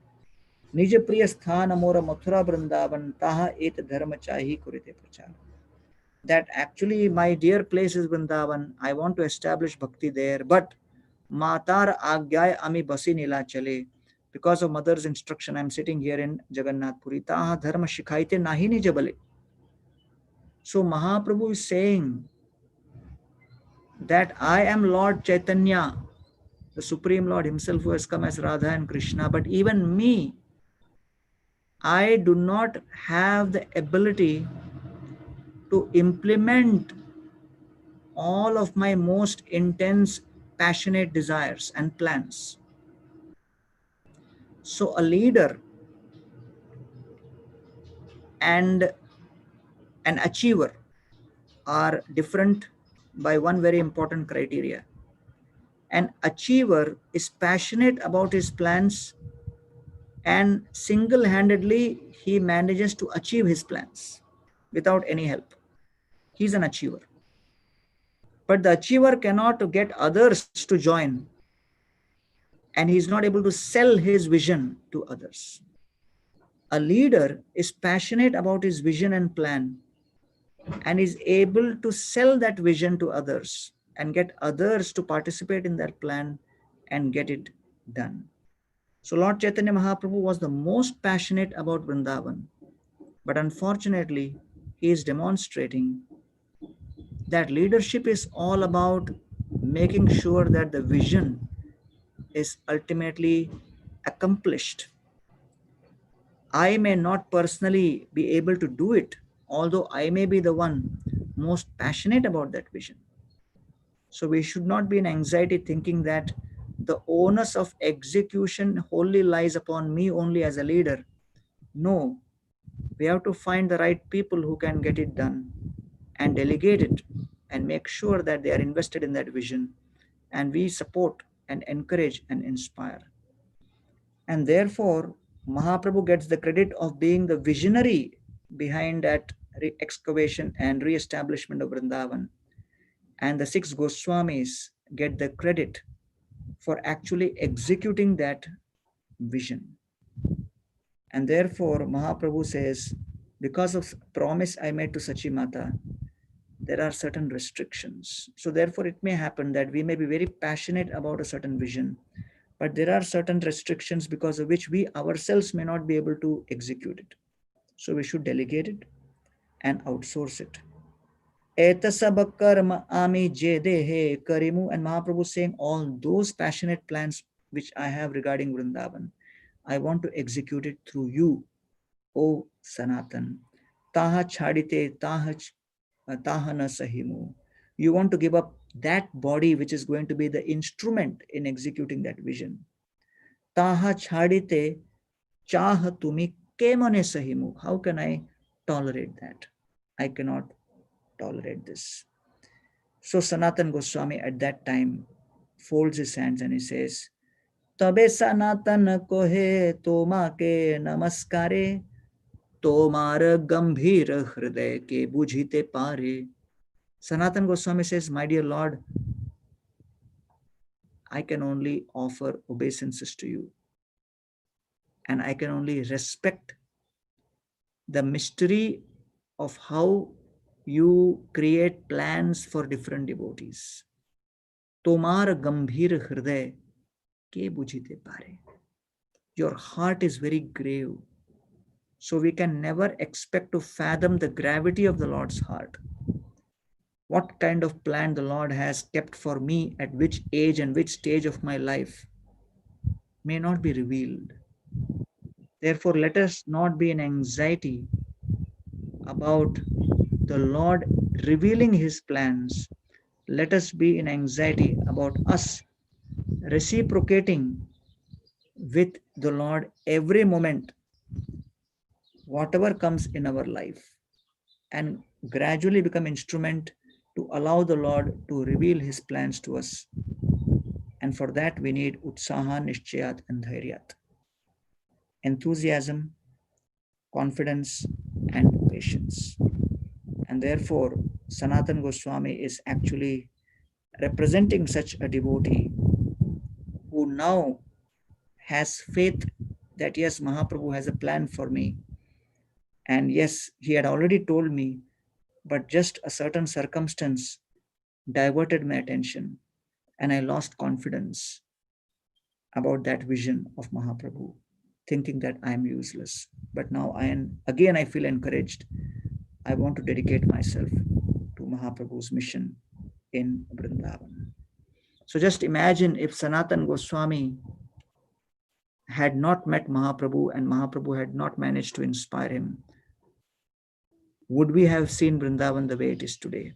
निज प्रिय स्थान मोर मथुरा वृंदावन ताहा एत धर्म चाही कुरिते प्रचार. That actually my dear place is Vrindavan. I want to establish bhakti there, but Matar Agyay Ami Basi Nila Chale. Because of mother's instruction, I am sitting here in Jagannath Puri. Taha dharma shikhaite nahi ni jabale. So Mahaprabhu is saying that I am Lord Chaitanya, the Supreme Lord himself who has come as Radha and Krishna, but even me, I do not have the ability to implement all of my most intense, passionate desires and plans. So a leader and an achiever are different by one very important criteria. An achiever is passionate about his plans, and single-handedly he manages to achieve his plans without any help. He's an achiever. But the achiever cannot get others to join, and he's not able to sell his vision to others. A leader is passionate about his vision and plan and is able to sell that vision to others and get others to participate in that plan and get it done. So Lord Chaitanya Mahaprabhu was the most passionate about Vrindavan, but unfortunately, he is demonstrating that leadership is all about making sure that the vision is ultimately accomplished. I may not personally be able to do it, although I may be the one most passionate about that vision. So we should not be in anxiety thinking that the onus of execution wholly lies upon me only as a leader. No, we have to find the right people who can get it done and delegate it and make sure that they are invested in that vision, and we support and encourage and inspire. And therefore, Mahaprabhu gets the credit of being the visionary behind that excavation and re-establishment of Vrindavan. And the 6 Goswamis get the credit for actually executing that vision. And therefore, Mahaprabhu says, because of promise I made to Sachi Mata, there are certain restrictions. So therefore, it may happen that we may be very passionate about a certain vision, but there are certain restrictions because of which we ourselves may not be able to execute it. So we should delegate it and outsource it. Etasab karma ami jedehe karimu. And Mahaprabhu is saying, all those passionate plans which I have regarding Vrindavan, I want to execute it through you, O Sanatan. Taha chadite taha na sahimu. You want to give up that body which is going to be the instrument in executing that vision. Taha chadite chah tumi kemone sahimu. How can I tolerate that? I cannot tolerate this. So Sanatan Goswami at that time folds his hands and he says, Tabe Sanatan kohe toma ke namaskare, tomar gambhir hriday ke bujhite pare. Sanatan Goswami says, my dear Lord, I can only offer obeisances to you, and I can only respect the mystery of how you create plans for different devotees. Tomar gambhir hriday ke bujhite pare. Your heart is very grave, so we can never expect to fathom the gravity of the Lord's heart. What kind of plan the Lord has kept for me at which age and which stage of my life may not be revealed. Therefore, let us not be in anxiety about the Lord revealing his plans. Let us be in anxiety about us reciprocating with the Lord every moment, whatever comes in our life, and gradually become instrument to allow the Lord to reveal his plans to us. And for that we need utsaha, nishchayat and dhairyat, enthusiasm, confidence and patience. And therefore Sanatan Goswami is actually representing such a devotee who now has faith that yes, Mahaprabhu has a plan for me. And yes, he had already told me, but just a certain circumstance diverted my attention and I lost confidence about that vision of Mahaprabhu, thinking that I am useless. But now I feel encouraged. I want to dedicate myself to Mahaprabhu's mission in Vrindavan. So just imagine if Sanatan Goswami had not met Mahaprabhu and Mahaprabhu had not managed to inspire him, would we have seen Vrindavan the way it is today?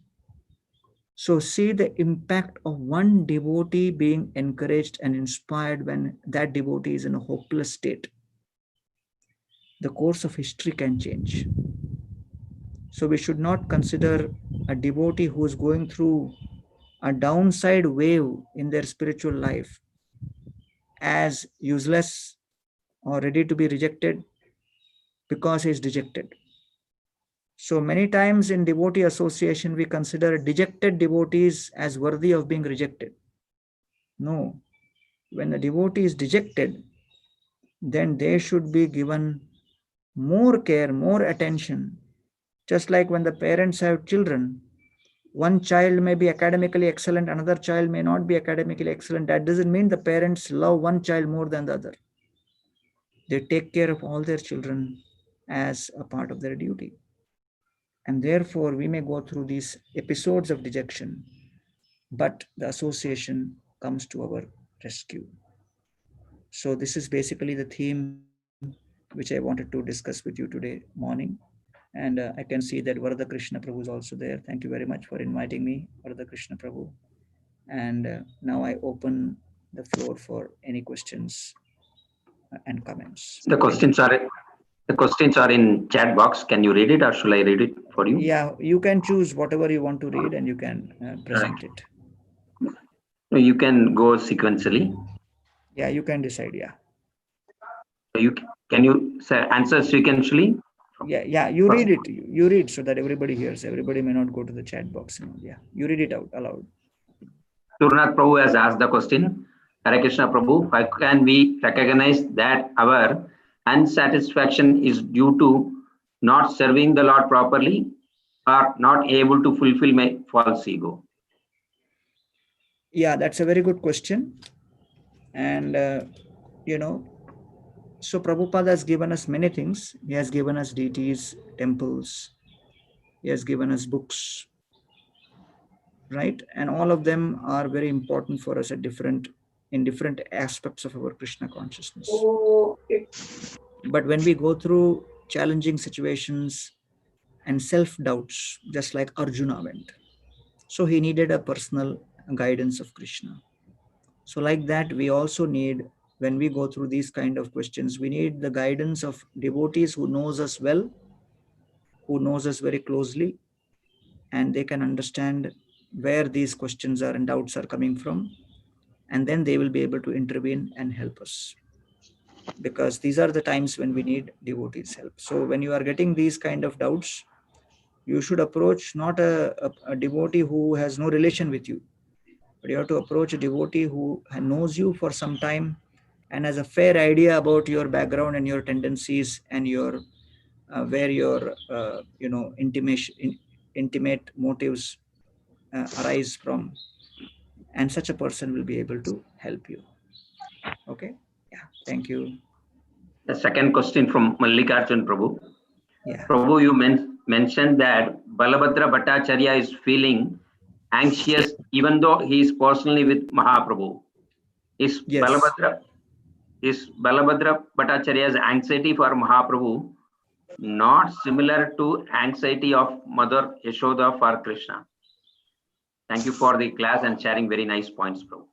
So see the impact of one devotee being encouraged and inspired when that devotee is in a hopeless state. The course of history can change. So we should not consider a devotee who is going through a downside wave in their spiritual life as useless or ready to be rejected because he is dejected. So many times in devotee association, we consider dejected devotees as worthy of being rejected. No, when a devotee is dejected, then they should be given more care, more attention. Just like when the parents have children, one child may be academically excellent, another child may not be academically excellent. That doesn't mean the parents love one child more than the other. They take care of all their children as a part of their duty. And therefore, we may go through these episodes of dejection, but the association comes to our rescue. So this is basically the theme which I wanted to discuss with you today morning. And I can see that Varada Krishna Prabhu is also there. Thank you very much for inviting me, Varada Krishna Prabhu. And now I open the floor for any questions and comments. The questions are in chat box. Can you read it, or should I read it for you? Yeah, you can choose whatever you want to read and you can present it. You can go sequentially. Yeah, you can decide. Yeah. Can you answer sequentially? Yeah. You read it. You read so that everybody hears. Everybody may not go to the chat box. Yeah, you read it out aloud. Surnath Prabhu has asked the question. Hare Krishna Prabhu, how can we recognize that our unsatisfaction is due to not serving the Lord properly or not able to fulfill my false ego? Yeah, that's a very good question. And, so Prabhupada has given us many things. He has given us deities, temples. He has given us books, right? And all of them are very important for us in different aspects of our Krishna consciousness. But when we go through challenging situations and self-doubts, just like Arjuna went, so he needed a personal guidance of Krishna. So like that, we also need, when we go through these kind of questions, we need the guidance of devotees who knows us well, who knows us very closely, and they can understand where these questions are and doubts are coming from, and then they will be able to intervene and help us, because these are the times when we need devotees' help. So when you are getting these kind of doubts, you should approach not a devotee who has no relation with you, but you have to approach a devotee who knows you for some time and has a fair idea about your background and your tendencies and your where your intimate motives arise from, and such a person will be able to help you. Okay. Yeah, thank you. The second question from Mallikarjun Prabhu. Yeah. Prabhu, you mentioned that Balabhadra Bhattacharya is feeling anxious even though he is personally with Mahaprabhu. Is Yes. Balabhadra Bhattacharya's anxiety for Mahaprabhu not similar to anxiety of Mother Yashoda for Krishna? Thank you for the class and sharing very nice points, Prabhu.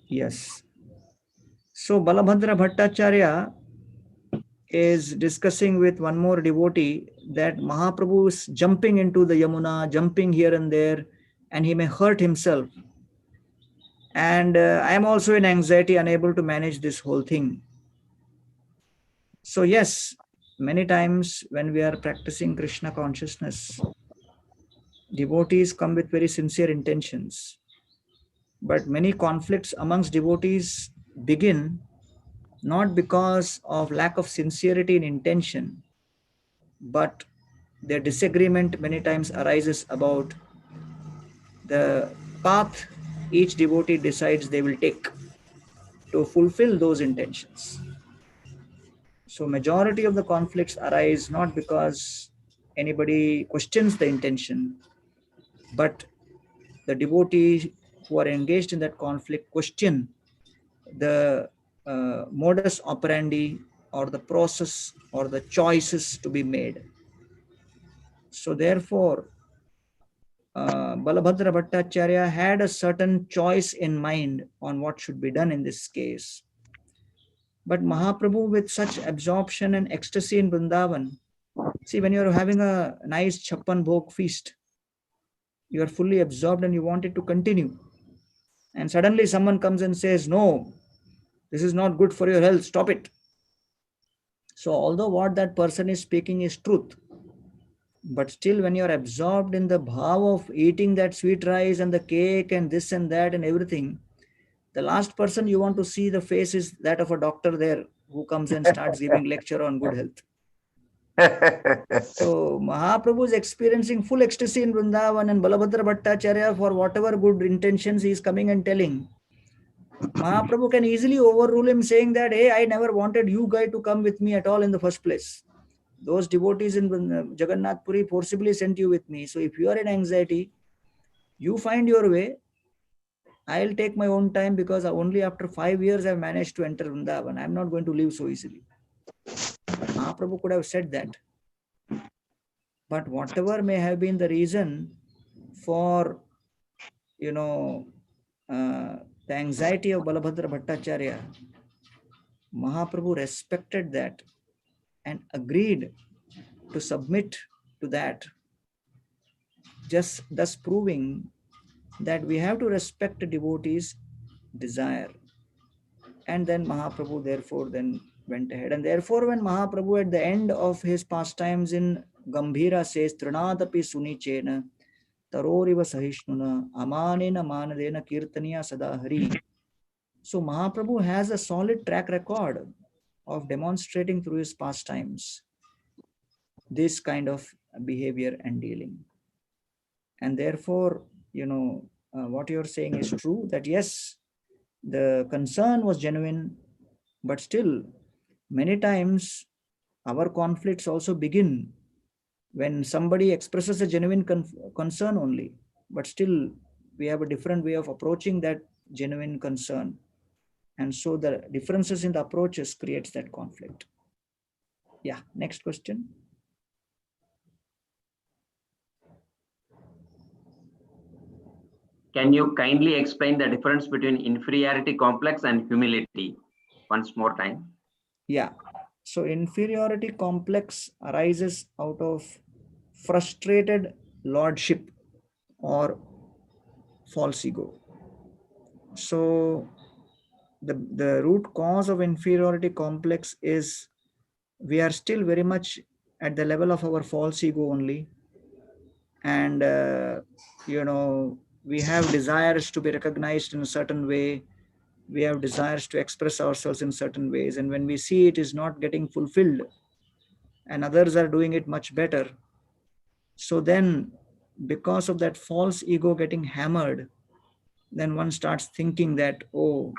Yes. So Balabhadra Bhattacharya is discussing with one more devotee that Mahaprabhu is jumping into the Yamuna, jumping here and there, and he may hurt himself. And I am also in anxiety, unable to manage this whole thing. So, yes, many times when we are practicing Krishna consciousness, devotees come with very sincere intentions. But many conflicts amongst devotees begin not because of lack of sincerity in intention, but their disagreement many times arises about the path each devotee decides they will take to fulfill those intentions. So majority of the conflicts arise not because anybody questions the intention, but the devotees who are engaged in that conflict question the modus operandi or the process or the choices to be made. So therefore, Balabhadra Bhattacharya had a certain choice in mind on what should be done in this case. But Mahaprabhu, with such absorption and ecstasy in Vrindavan, see, when you're having a nice Chappan Bhog feast, you are fully absorbed and you want it to continue. And suddenly someone comes and says, no, this is not good for your health, stop it. So, although what that person is speaking is truth, but still, when you're absorbed in the bhav of eating that sweet rice and the cake and this and that and everything, the last person you want to see the face is that of a doctor there who comes and starts giving lecture on good health. So Mahaprabhu is experiencing full ecstasy in Vrindavan, and Balabhadra Bhattacharya, for whatever good intentions he is coming and telling, Mahaprabhu can easily overrule him, saying that, hey, I never wanted you guy to come with me at all in the first place. Those devotees in Jagannath Puri forcibly sent you with me. So if you are in anxiety, you find your way. I'll take my own time, because only after 5 years I've managed to enter Vrindavan. I'm not going to leave so easily. Mahaprabhu could have said that. But whatever may have been the reason for, the anxiety of Balabhadra Bhattacharya, Mahaprabhu respected that and agreed to submit to that, just thus proving that we have to respect the devotee's desire. And then Mahaprabhu therefore then went ahead. And therefore, when Mahaprabhu at the end of his pastimes in Gambhira says, Trinadapi Sunichena, Taroriva Sahishnuna, Amanena Manadena Kirtaniya Sadahari. So Mahaprabhu has a solid track record of demonstrating through his pastimes this kind of behavior and dealing. And therefore, what you're saying is true, that yes, the concern was genuine, but still, many times our conflicts also begin when somebody expresses a genuine concern only, but still we have a different way of approaching that genuine concern. And so the differences in the approaches creates that conflict. Yeah, next question. Can you kindly explain the difference between inferiority complex and humility once more time? Yeah. So inferiority complex arises out of frustrated lordship or false ego. So the root cause of inferiority complex is we are still very much at the level of our false ego only. And, we have desires to be recognized in a certain way. We have desires to express ourselves in certain ways. And when we see it is not getting fulfilled and others are doing it much better, so then because of that false ego getting hammered, then one starts thinking that, oh,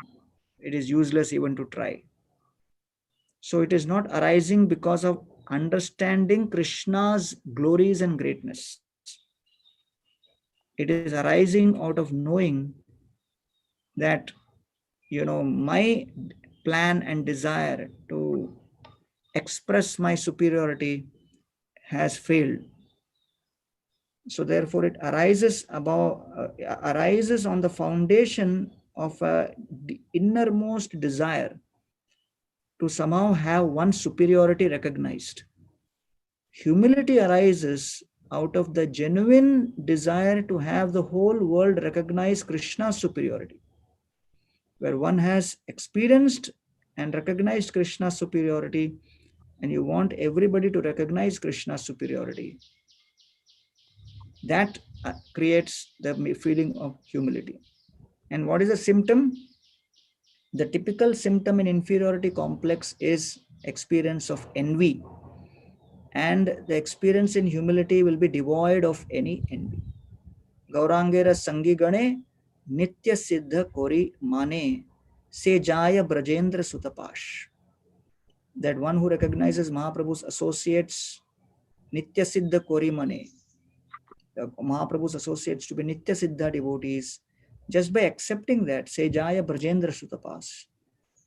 it is useless even to try. So it is not arising because of understanding Krishna's glories and greatness. It is arising out of knowing that, my plan and desire to express my superiority has failed. So therefore it arises on the foundation of the innermost desire to somehow have one's superiority recognized. Humility arises out of the genuine desire to have the whole world recognize Krishna's superiority. Where one has experienced and recognized Krishna's superiority, and you want everybody to recognize Krishna's superiority, that creates the feeling of humility. And what is a symptom? The typical symptom in inferiority complex is experience of envy, and the experience in humility will be devoid of any envy. Gaurangera Sangi Gane Nitya Siddha Kori Mane Se Jaya Brajendra Sutapash. That one who recognizes Mahaprabhu's associates, Nitya Siddha Kori Mane, Mahaprabhu's associates to be Nitya Siddha devotees, just by accepting that, Se Jaya Brajendra Sutapash,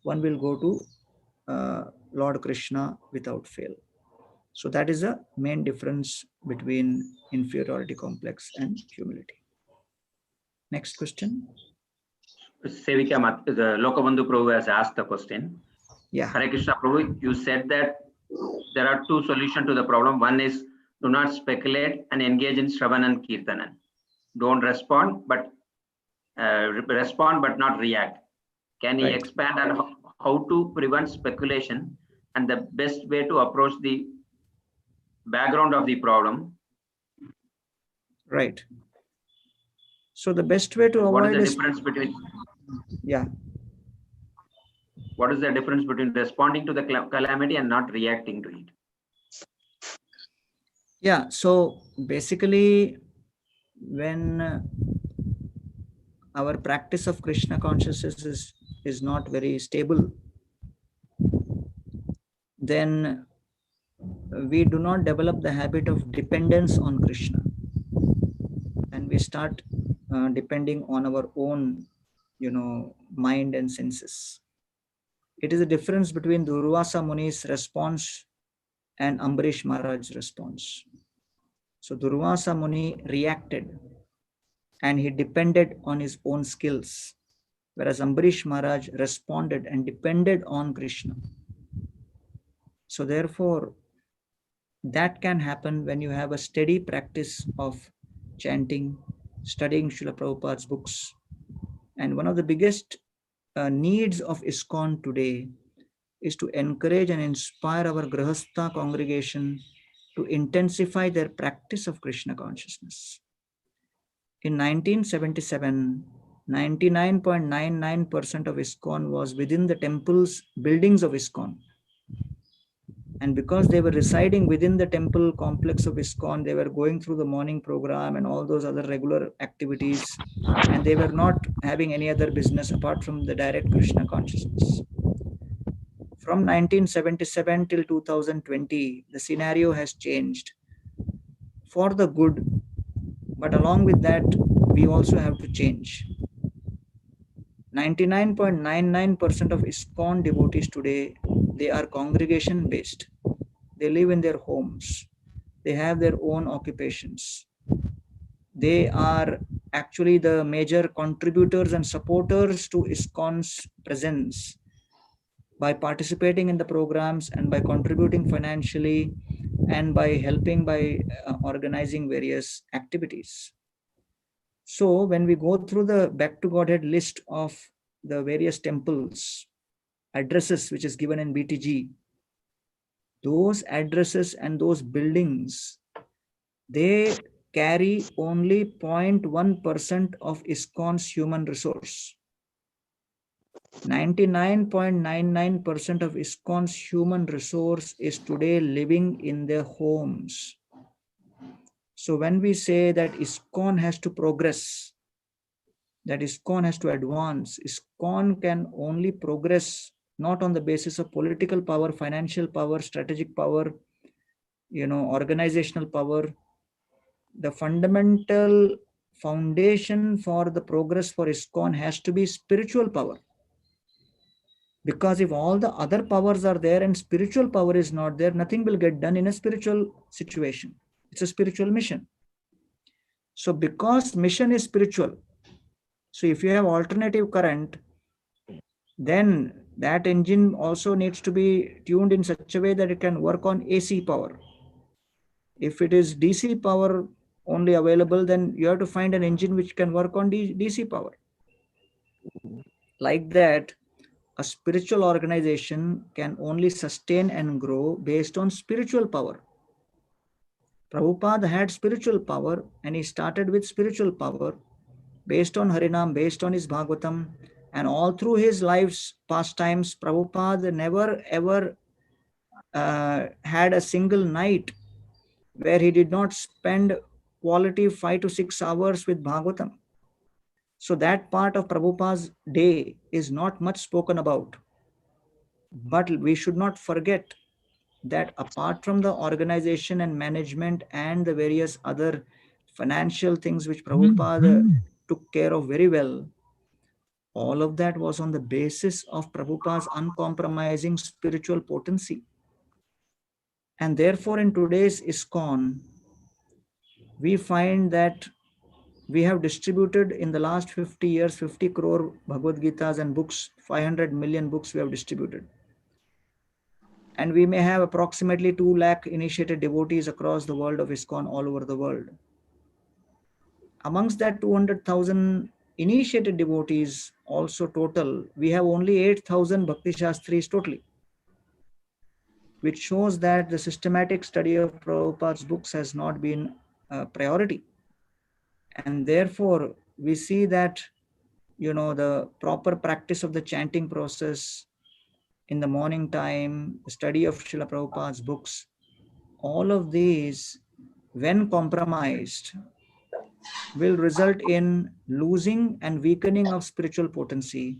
one will go to Lord Krishna without fail. So that is the main difference between inferiority complex and humility. Next question. Sevika the Lokabandhu Prabhu has asked the question. Yeah. Hare Krishna Prabhu, you said that there are two solutions to the problem. One is do not speculate and engage in Shravan and Kirtanan. Don't respond, but not react. Can he expand on how to prevent speculation and the best way to approach the background of the problem? Right. So the best way to avoid what is the difference between? Yeah. What is the difference between responding to the calamity and not reacting to it? Yeah. So basically, when our practice of Krishna consciousness is not very stable, then we do not develop the habit of dependence on Krishna, and we start depending on our own, mind and senses. It is a difference between Durvasa Muni's response and Ambarish Maharaj's response. So Durvasa Muni reacted and he depended on his own skills, whereas Ambarish Maharaj responded and depended on Krishna. So therefore, that can happen when you have a steady practice of chanting, studying Srila Prabhupada's books. And one of the biggest needs of ISKCON today is to encourage and inspire our Grahastha congregation to intensify their practice of Krishna consciousness. In 1977, 99.99% of ISKCON was within the temple's buildings of ISKCON. And because they were residing within the temple complex of ISKCON, they were going through the morning program and all those other regular activities, and they were not having any other business apart from the direct Krishna consciousness. From 1977 till 2020, the scenario has changed for the good, but along with that, we also have to change. 99.99% of ISKCON devotees today, they are congregation based. They live in their homes. They have their own occupations. They are actually the major contributors and supporters to ISKCON's presence by participating in the programs and by contributing financially and by helping by organizing various activities. So when we go through the Back to Godhead list of the various temples, addresses which is given in BTG, those addresses and those buildings, they carry only 0.1% of ISKCON's human resource. 99.99% of ISKCON's human resource is today living in their homes. So when we say that ISKCON has to progress, that ISKCON has to advance, ISKCON can only progress not on the basis of political power, financial power, strategic power, organizational power. The fundamental foundation for the progress for ISKCON has to be spiritual power. Because if all the other powers are there and spiritual power is not there, nothing will get done in a spiritual situation. It's a spiritual mission. So because mission is spiritual, so if you have alternative current, then that engine also needs to be tuned in such a way that it can work on AC power. If it is DC power only available, then you have to find an engine which can work on DC power. Like that, a spiritual organization can only sustain and grow based on spiritual power. Prabhupada had spiritual power, and he started with spiritual power based on Harinam, based on his Bhagavatam, and all through his life's pastimes, Prabhupada never ever had a single night where he did not spend quality 5 to 6 hours with Bhagavatam. So that part of Prabhupada's day is not much spoken about. But we should not forget that apart from the organization and management and the various other financial things which Prabhupada took care of very well, all of that was on the basis of Prabhupada's uncompromising spiritual potency. And therefore, in today's ISKCON, we find that we have distributed in the last 50 years 50 crore Bhagavad Gitas and books, 500 million books we have distributed. And we may have approximately 2 lakh initiated devotees across the world of ISKCON all over the world. Amongst that 200,000 initiated devotees also total, we have only 8,000 Bhakti Shastris totally, which shows that the systematic study of Prabhupada's books has not been a priority. And therefore, we see that, the proper practice of the chanting process in the morning time, the study of Srila Prabhupada's books, all of these, when compromised, will result in losing and weakening of spiritual potency.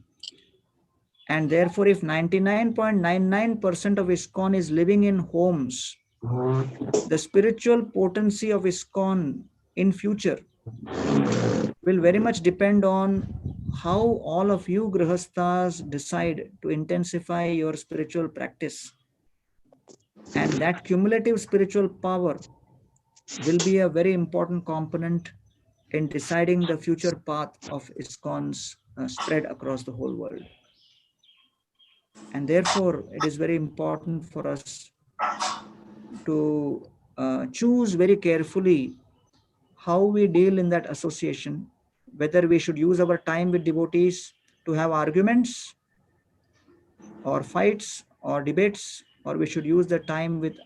And therefore, if 99.99% of ISKCON is living in homes, the spiritual potency of ISKCON in future will very much depend on how all of you Grihasthas decide to intensify your spiritual practice. And that cumulative spiritual power will be a very important component in deciding the future path of ISKCON's spread across the whole world. And therefore, it is very important for us to choose very carefully how we deal in that association, whether we should use our time with devotees to have arguments or fights or debates, or we should use the time with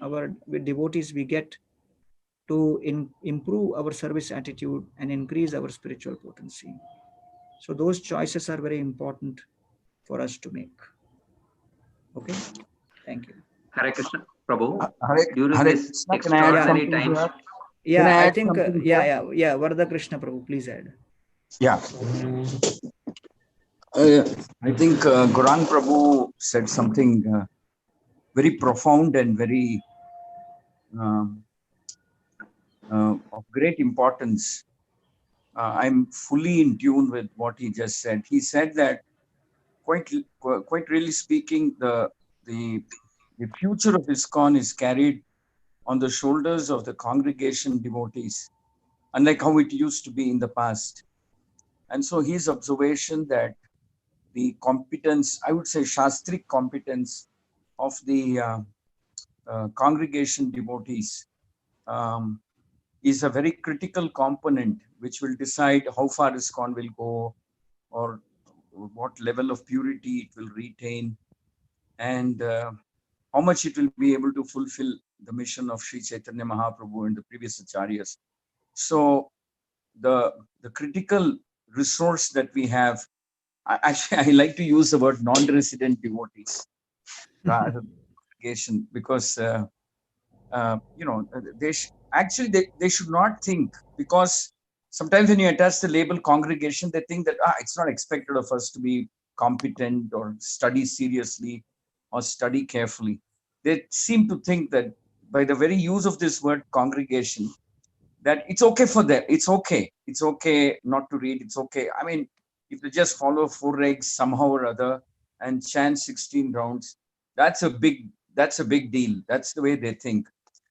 devotees we get to improve our service attitude and increase our spiritual potency. So those choices are very important for us to make. Okay, thank you. Hare Krishna, Prabhu. Hare During Hare this Krishna, can I add extraordinary something times, here? Yeah, I I add think, something here? Varada Krishna Prabhu, please add. Yeah. I think Gurang Prabhu said something very profound and very of great importance. I'm fully in tune with what he just said. He said that quite really speaking, the future of ISKCON is carried on the shoulders of the congregation devotees, unlike how it used to be in the past. And so his observation that the competence, I would say Shastric competence of the congregation devotees is a very critical component which will decide how far ISKCON will go or what level of purity it will retain and how much it will be able to fulfill the mission of Sri Chaitanya Mahaprabhu and the previous acharyas. So the critical resource that we have, actually I like to use the word non-resident devotees rather than congregation, because they should not think, because sometimes when you attach the label congregation, they think that it's not expected of us to be competent or study seriously or study carefully. They seem to think that by the very use of this word congregation, that it's okay for them. It's okay not to read. It's okay. I mean, if they just follow 4 regs somehow or other and chant 16 rounds, that's a big deal. That's the way they think.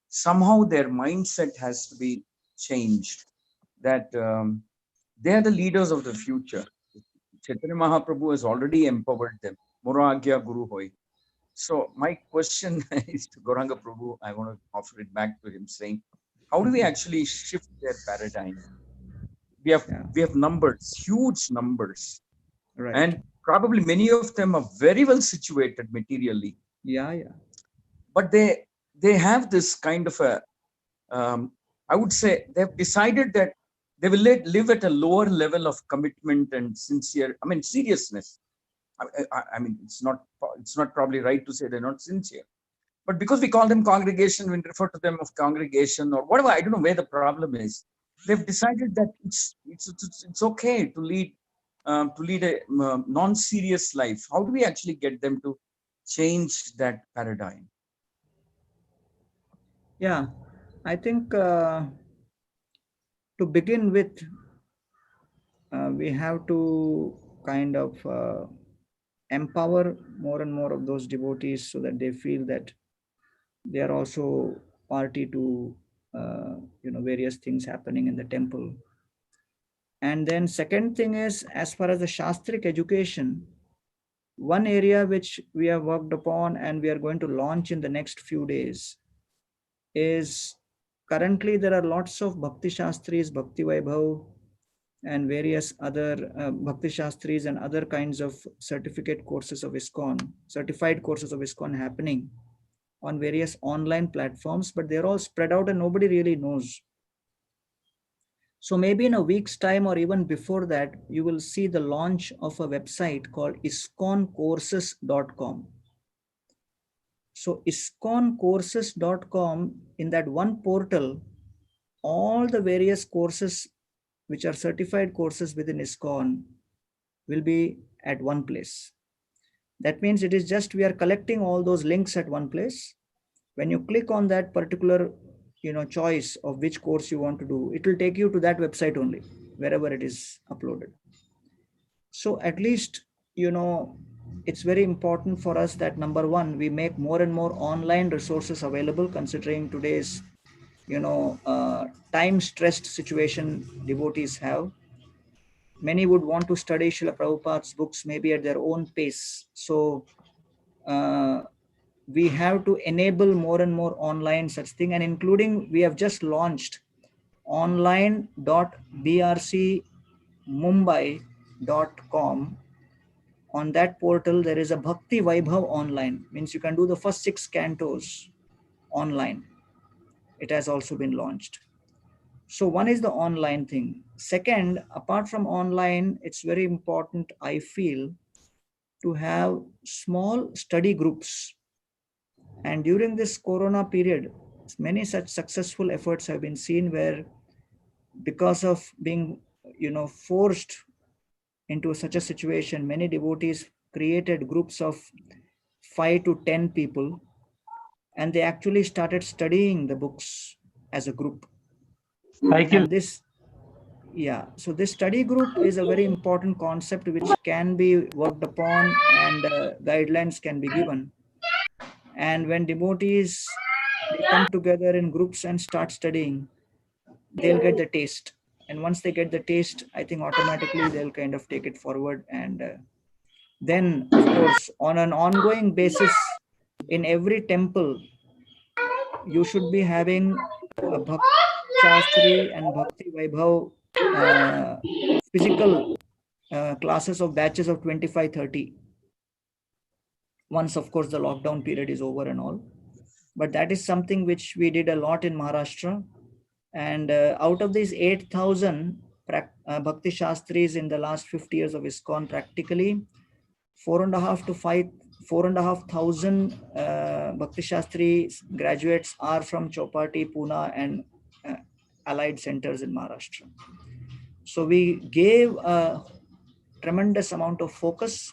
Somehow their mindset has to be changed, that they are the leaders of the future. Chaitanya Mahaprabhu has already empowered them. Moragya Guru Hoy. So my question is to Gauranga Prabhu. I want to offer it back to him, saying, how do we actually shift their paradigm? We have Yeah, we have numbers, huge numbers, right. and probably many of them are very well situated materially, Yeah, yeah. but they have this kind of a I would say they've decided that they will live at a lower level of commitment and seriousness. I mean, it's not probably right to say they're not sincere, but because we call them congregation, we refer to them of congregation or whatever. I don't know where the problem is. They've decided that it's okay to lead a non-serious life. How do we actually get them to change that paradigm? Yeah, I think to begin with, we have to kind of empower more and more of those devotees so that they feel that they are also party to various things happening in the temple. And then second thing is, as far as the shastric education, one area which we have worked upon and we are going to launch in the next few days is, currently there are lots of Bhakti Shastris, Bhakti Vaibhav, and various other Bhakti Shastris and other kinds of certificate courses of ISKCON, certified courses of ISKCON happening on various online platforms, but they're all spread out and nobody really knows. So maybe in a week's time or even before that, you will see the launch of a website called iskoncourses.com. So iskoncourses.com, in that one portal, all the various courses which are certified courses within ISKCON will be at one place. That means it is just we are collecting all those links at one place. When you click on that particular choice of which course you want to do, it will take you to that website only, wherever it is uploaded. So at least it's very important for us that, number one, we make more and more online resources available, considering today's time stressed situation devotees have. Many would want to study Srila Prabhupada's books maybe at their own pace. So we have to enable more and more online such thing, and including we have just launched online.brcmumbai.com. On that portal, there is a Bhakti Vaibhav online, means you can do the first 6 cantos online. It has also been launched. So one is the online thing. Second, apart from online, it's very important, I feel, to have small study groups. And during this Corona period, many such successful efforts have been seen where, because of being forced into such a situation, many devotees created groups of 5 to 10 people, and they actually started studying the books as a group. And this so this study group is a very important concept which can be worked upon, and guidelines can be given. And when devotees, they come together in groups and start studying, they'll get the taste. And once they get the taste, I think automatically they'll kind of take it forward. And then, of course, on an ongoing basis, in every temple, you should be having a Bhakti Shastri and Bhakti Vaibhav physical classes of batches of 25-30. Once, of course, the lockdown period is over and all. But that is something which we did a lot in Maharashtra. And out of these 8,000 Bhakti Shastris in the last 50 years of ISKCON, practically 4,500 Bhakti Shastri graduates are from Chowpatty, Pune, and allied centers in Maharashtra. So we gave a tremendous amount of focus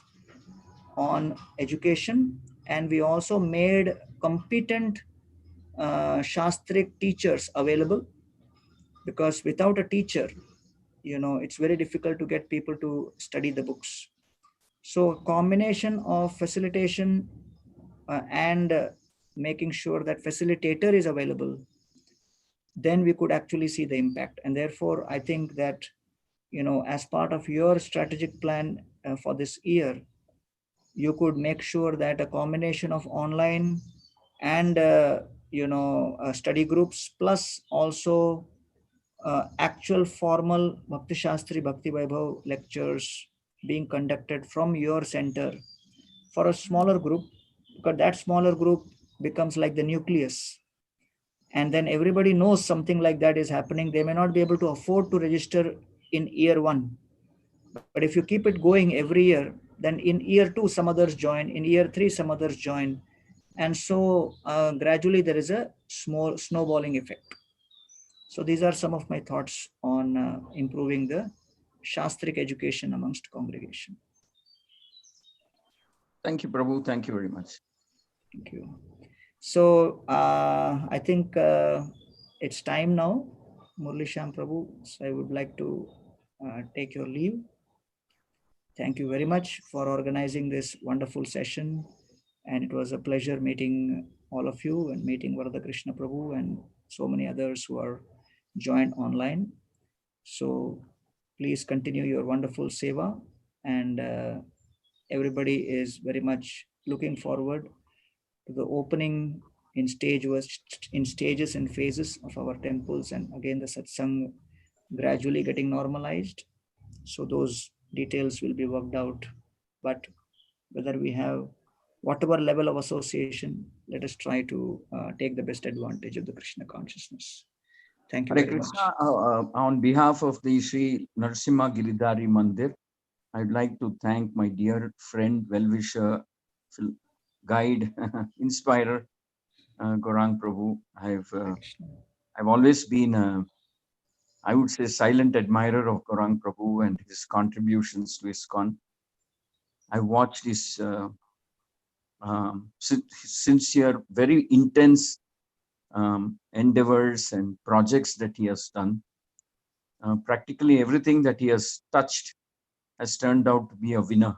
on education, and we also made competent Shastric teachers available, because without a teacher, it's very difficult to get people to study the books. So a combination of facilitation and making sure that facilitator is available, then we could actually see the impact. And therefore, I think that, as part of your strategic plan for this year, you could make sure that a combination of online and study groups plus also actual formal Bhakti Shastri Bhakti Vaibhav lectures being conducted from your center for a smaller group, because that smaller group becomes like the nucleus, and then everybody knows something like that is happening. They may not be able to afford to register in year one, but if you keep it going every year, then in year two some others join, in year three some others join, and so gradually there is a small snowballing effect. So these are some of my thoughts on improving the Shastric education amongst congregation. Thank you, Prabhu. Thank you very much. Thank you. So I think it's time now, Murli Sham Prabhu. So I would like to take your leave. Thank you very much for organizing this wonderful session. And it was a pleasure meeting all of you and meeting Varada Krishna Prabhu and so many others who are joined online. So please continue your wonderful seva, and everybody is very much looking forward to the opening in stages and phases of our temples, and again the satsang gradually getting normalized. So those details will be worked out, but whether we have whatever level of association, let us try to take the best advantage of the Krishna consciousness. Thank you Hare very much. Krishna, on behalf of the Sri Narasimha Giridhari Mandir, I'd like to thank my dear friend, well-wisher, guide, inspirer, Gaurang Prabhu. I've always been, I would say, silent admirer of Gaurang Prabhu and his contributions to ISKCON. I watched his sincere, very intense endeavors and projects that he has done. Practically everything that he has touched has turned out to be a winner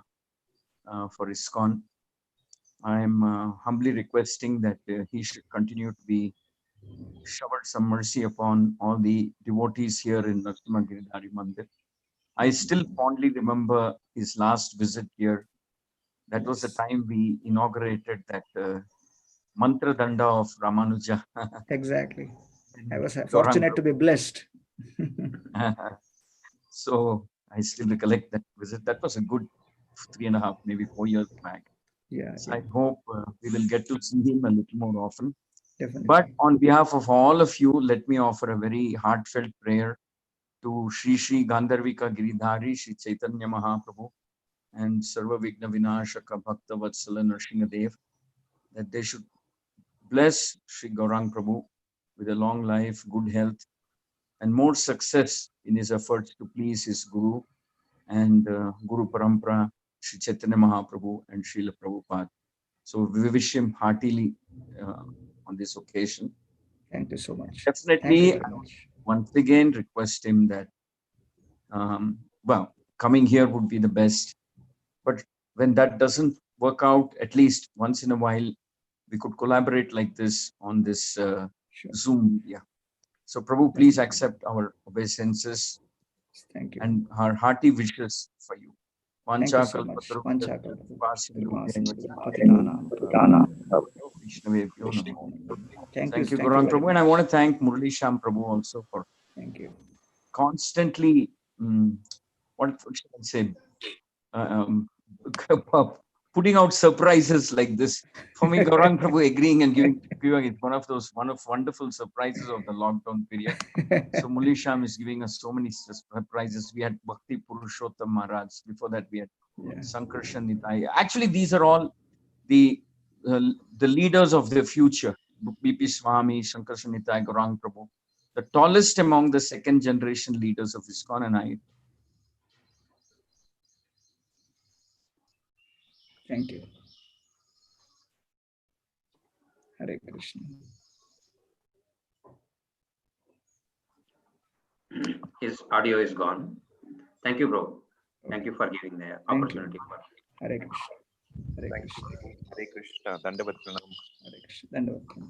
for ISKCON. I am humbly requesting that he should continue to be showered some mercy upon all the devotees here in Narasimha Giridhari Mandir. I still fondly remember his last visit here. That was the time we inaugurated that Mantra Danda of Ramanuja. Exactly. I was fortunate to be blessed. So I still recollect that visit. That was a good 3.5, maybe 4 years back. Yeah. So I hope we will get to see him a little more often. Definitely. But on behalf of all of you, let me offer a very heartfelt prayer to Sri Gandharvika Giridhari, Sri Chaitanya Mahaprabhu, and Sarva Vigna Vinashaka Bhakta Vatsala Nrsingadev, that they should bless Sri Gaurang Prabhu with a long life, good health, and more success in his efforts to please his Guru and Guru Parampara, Sri Chaitanya Mahaprabhu and Srila Prabhupada. So we wish him heartily on this occasion. Thank you so much. Definitely, once again, request him that, well, coming here would be the best. But when that doesn't work out, at least once in a while, we could collaborate like this on this Zoom media. So Prabhu, please accept our obeisances. Thank you. And our hearty wishes for you. Thank you so much. Thank you, Gaurang Prabhu. And I want to thank Murli Sham Prabhu also for constantly, what should I say, putting out surprises like this. For me, Gaurang Prabhu agreeing and giving it one of wonderful surprises of the lockdown period. So Murli Sham is giving us so many surprises. We had Bhakti Purushottam Maharaj. Before that, we had Sankarshan Nitai. Actually, these are all the leaders of the future. BP Swami, Sankarshan Nitai, Gaurang Prabhu, the tallest among the second generation leaders of ISKCON, and I. Thank you. Hare Krishna. His audio is gone. Thank you, bro. Thank you for giving the opportunity. Hare Krishna. Hare Krishna. Hare Krishna. Dandavat Pranam. Hare Krishna. Dandavat Pranam.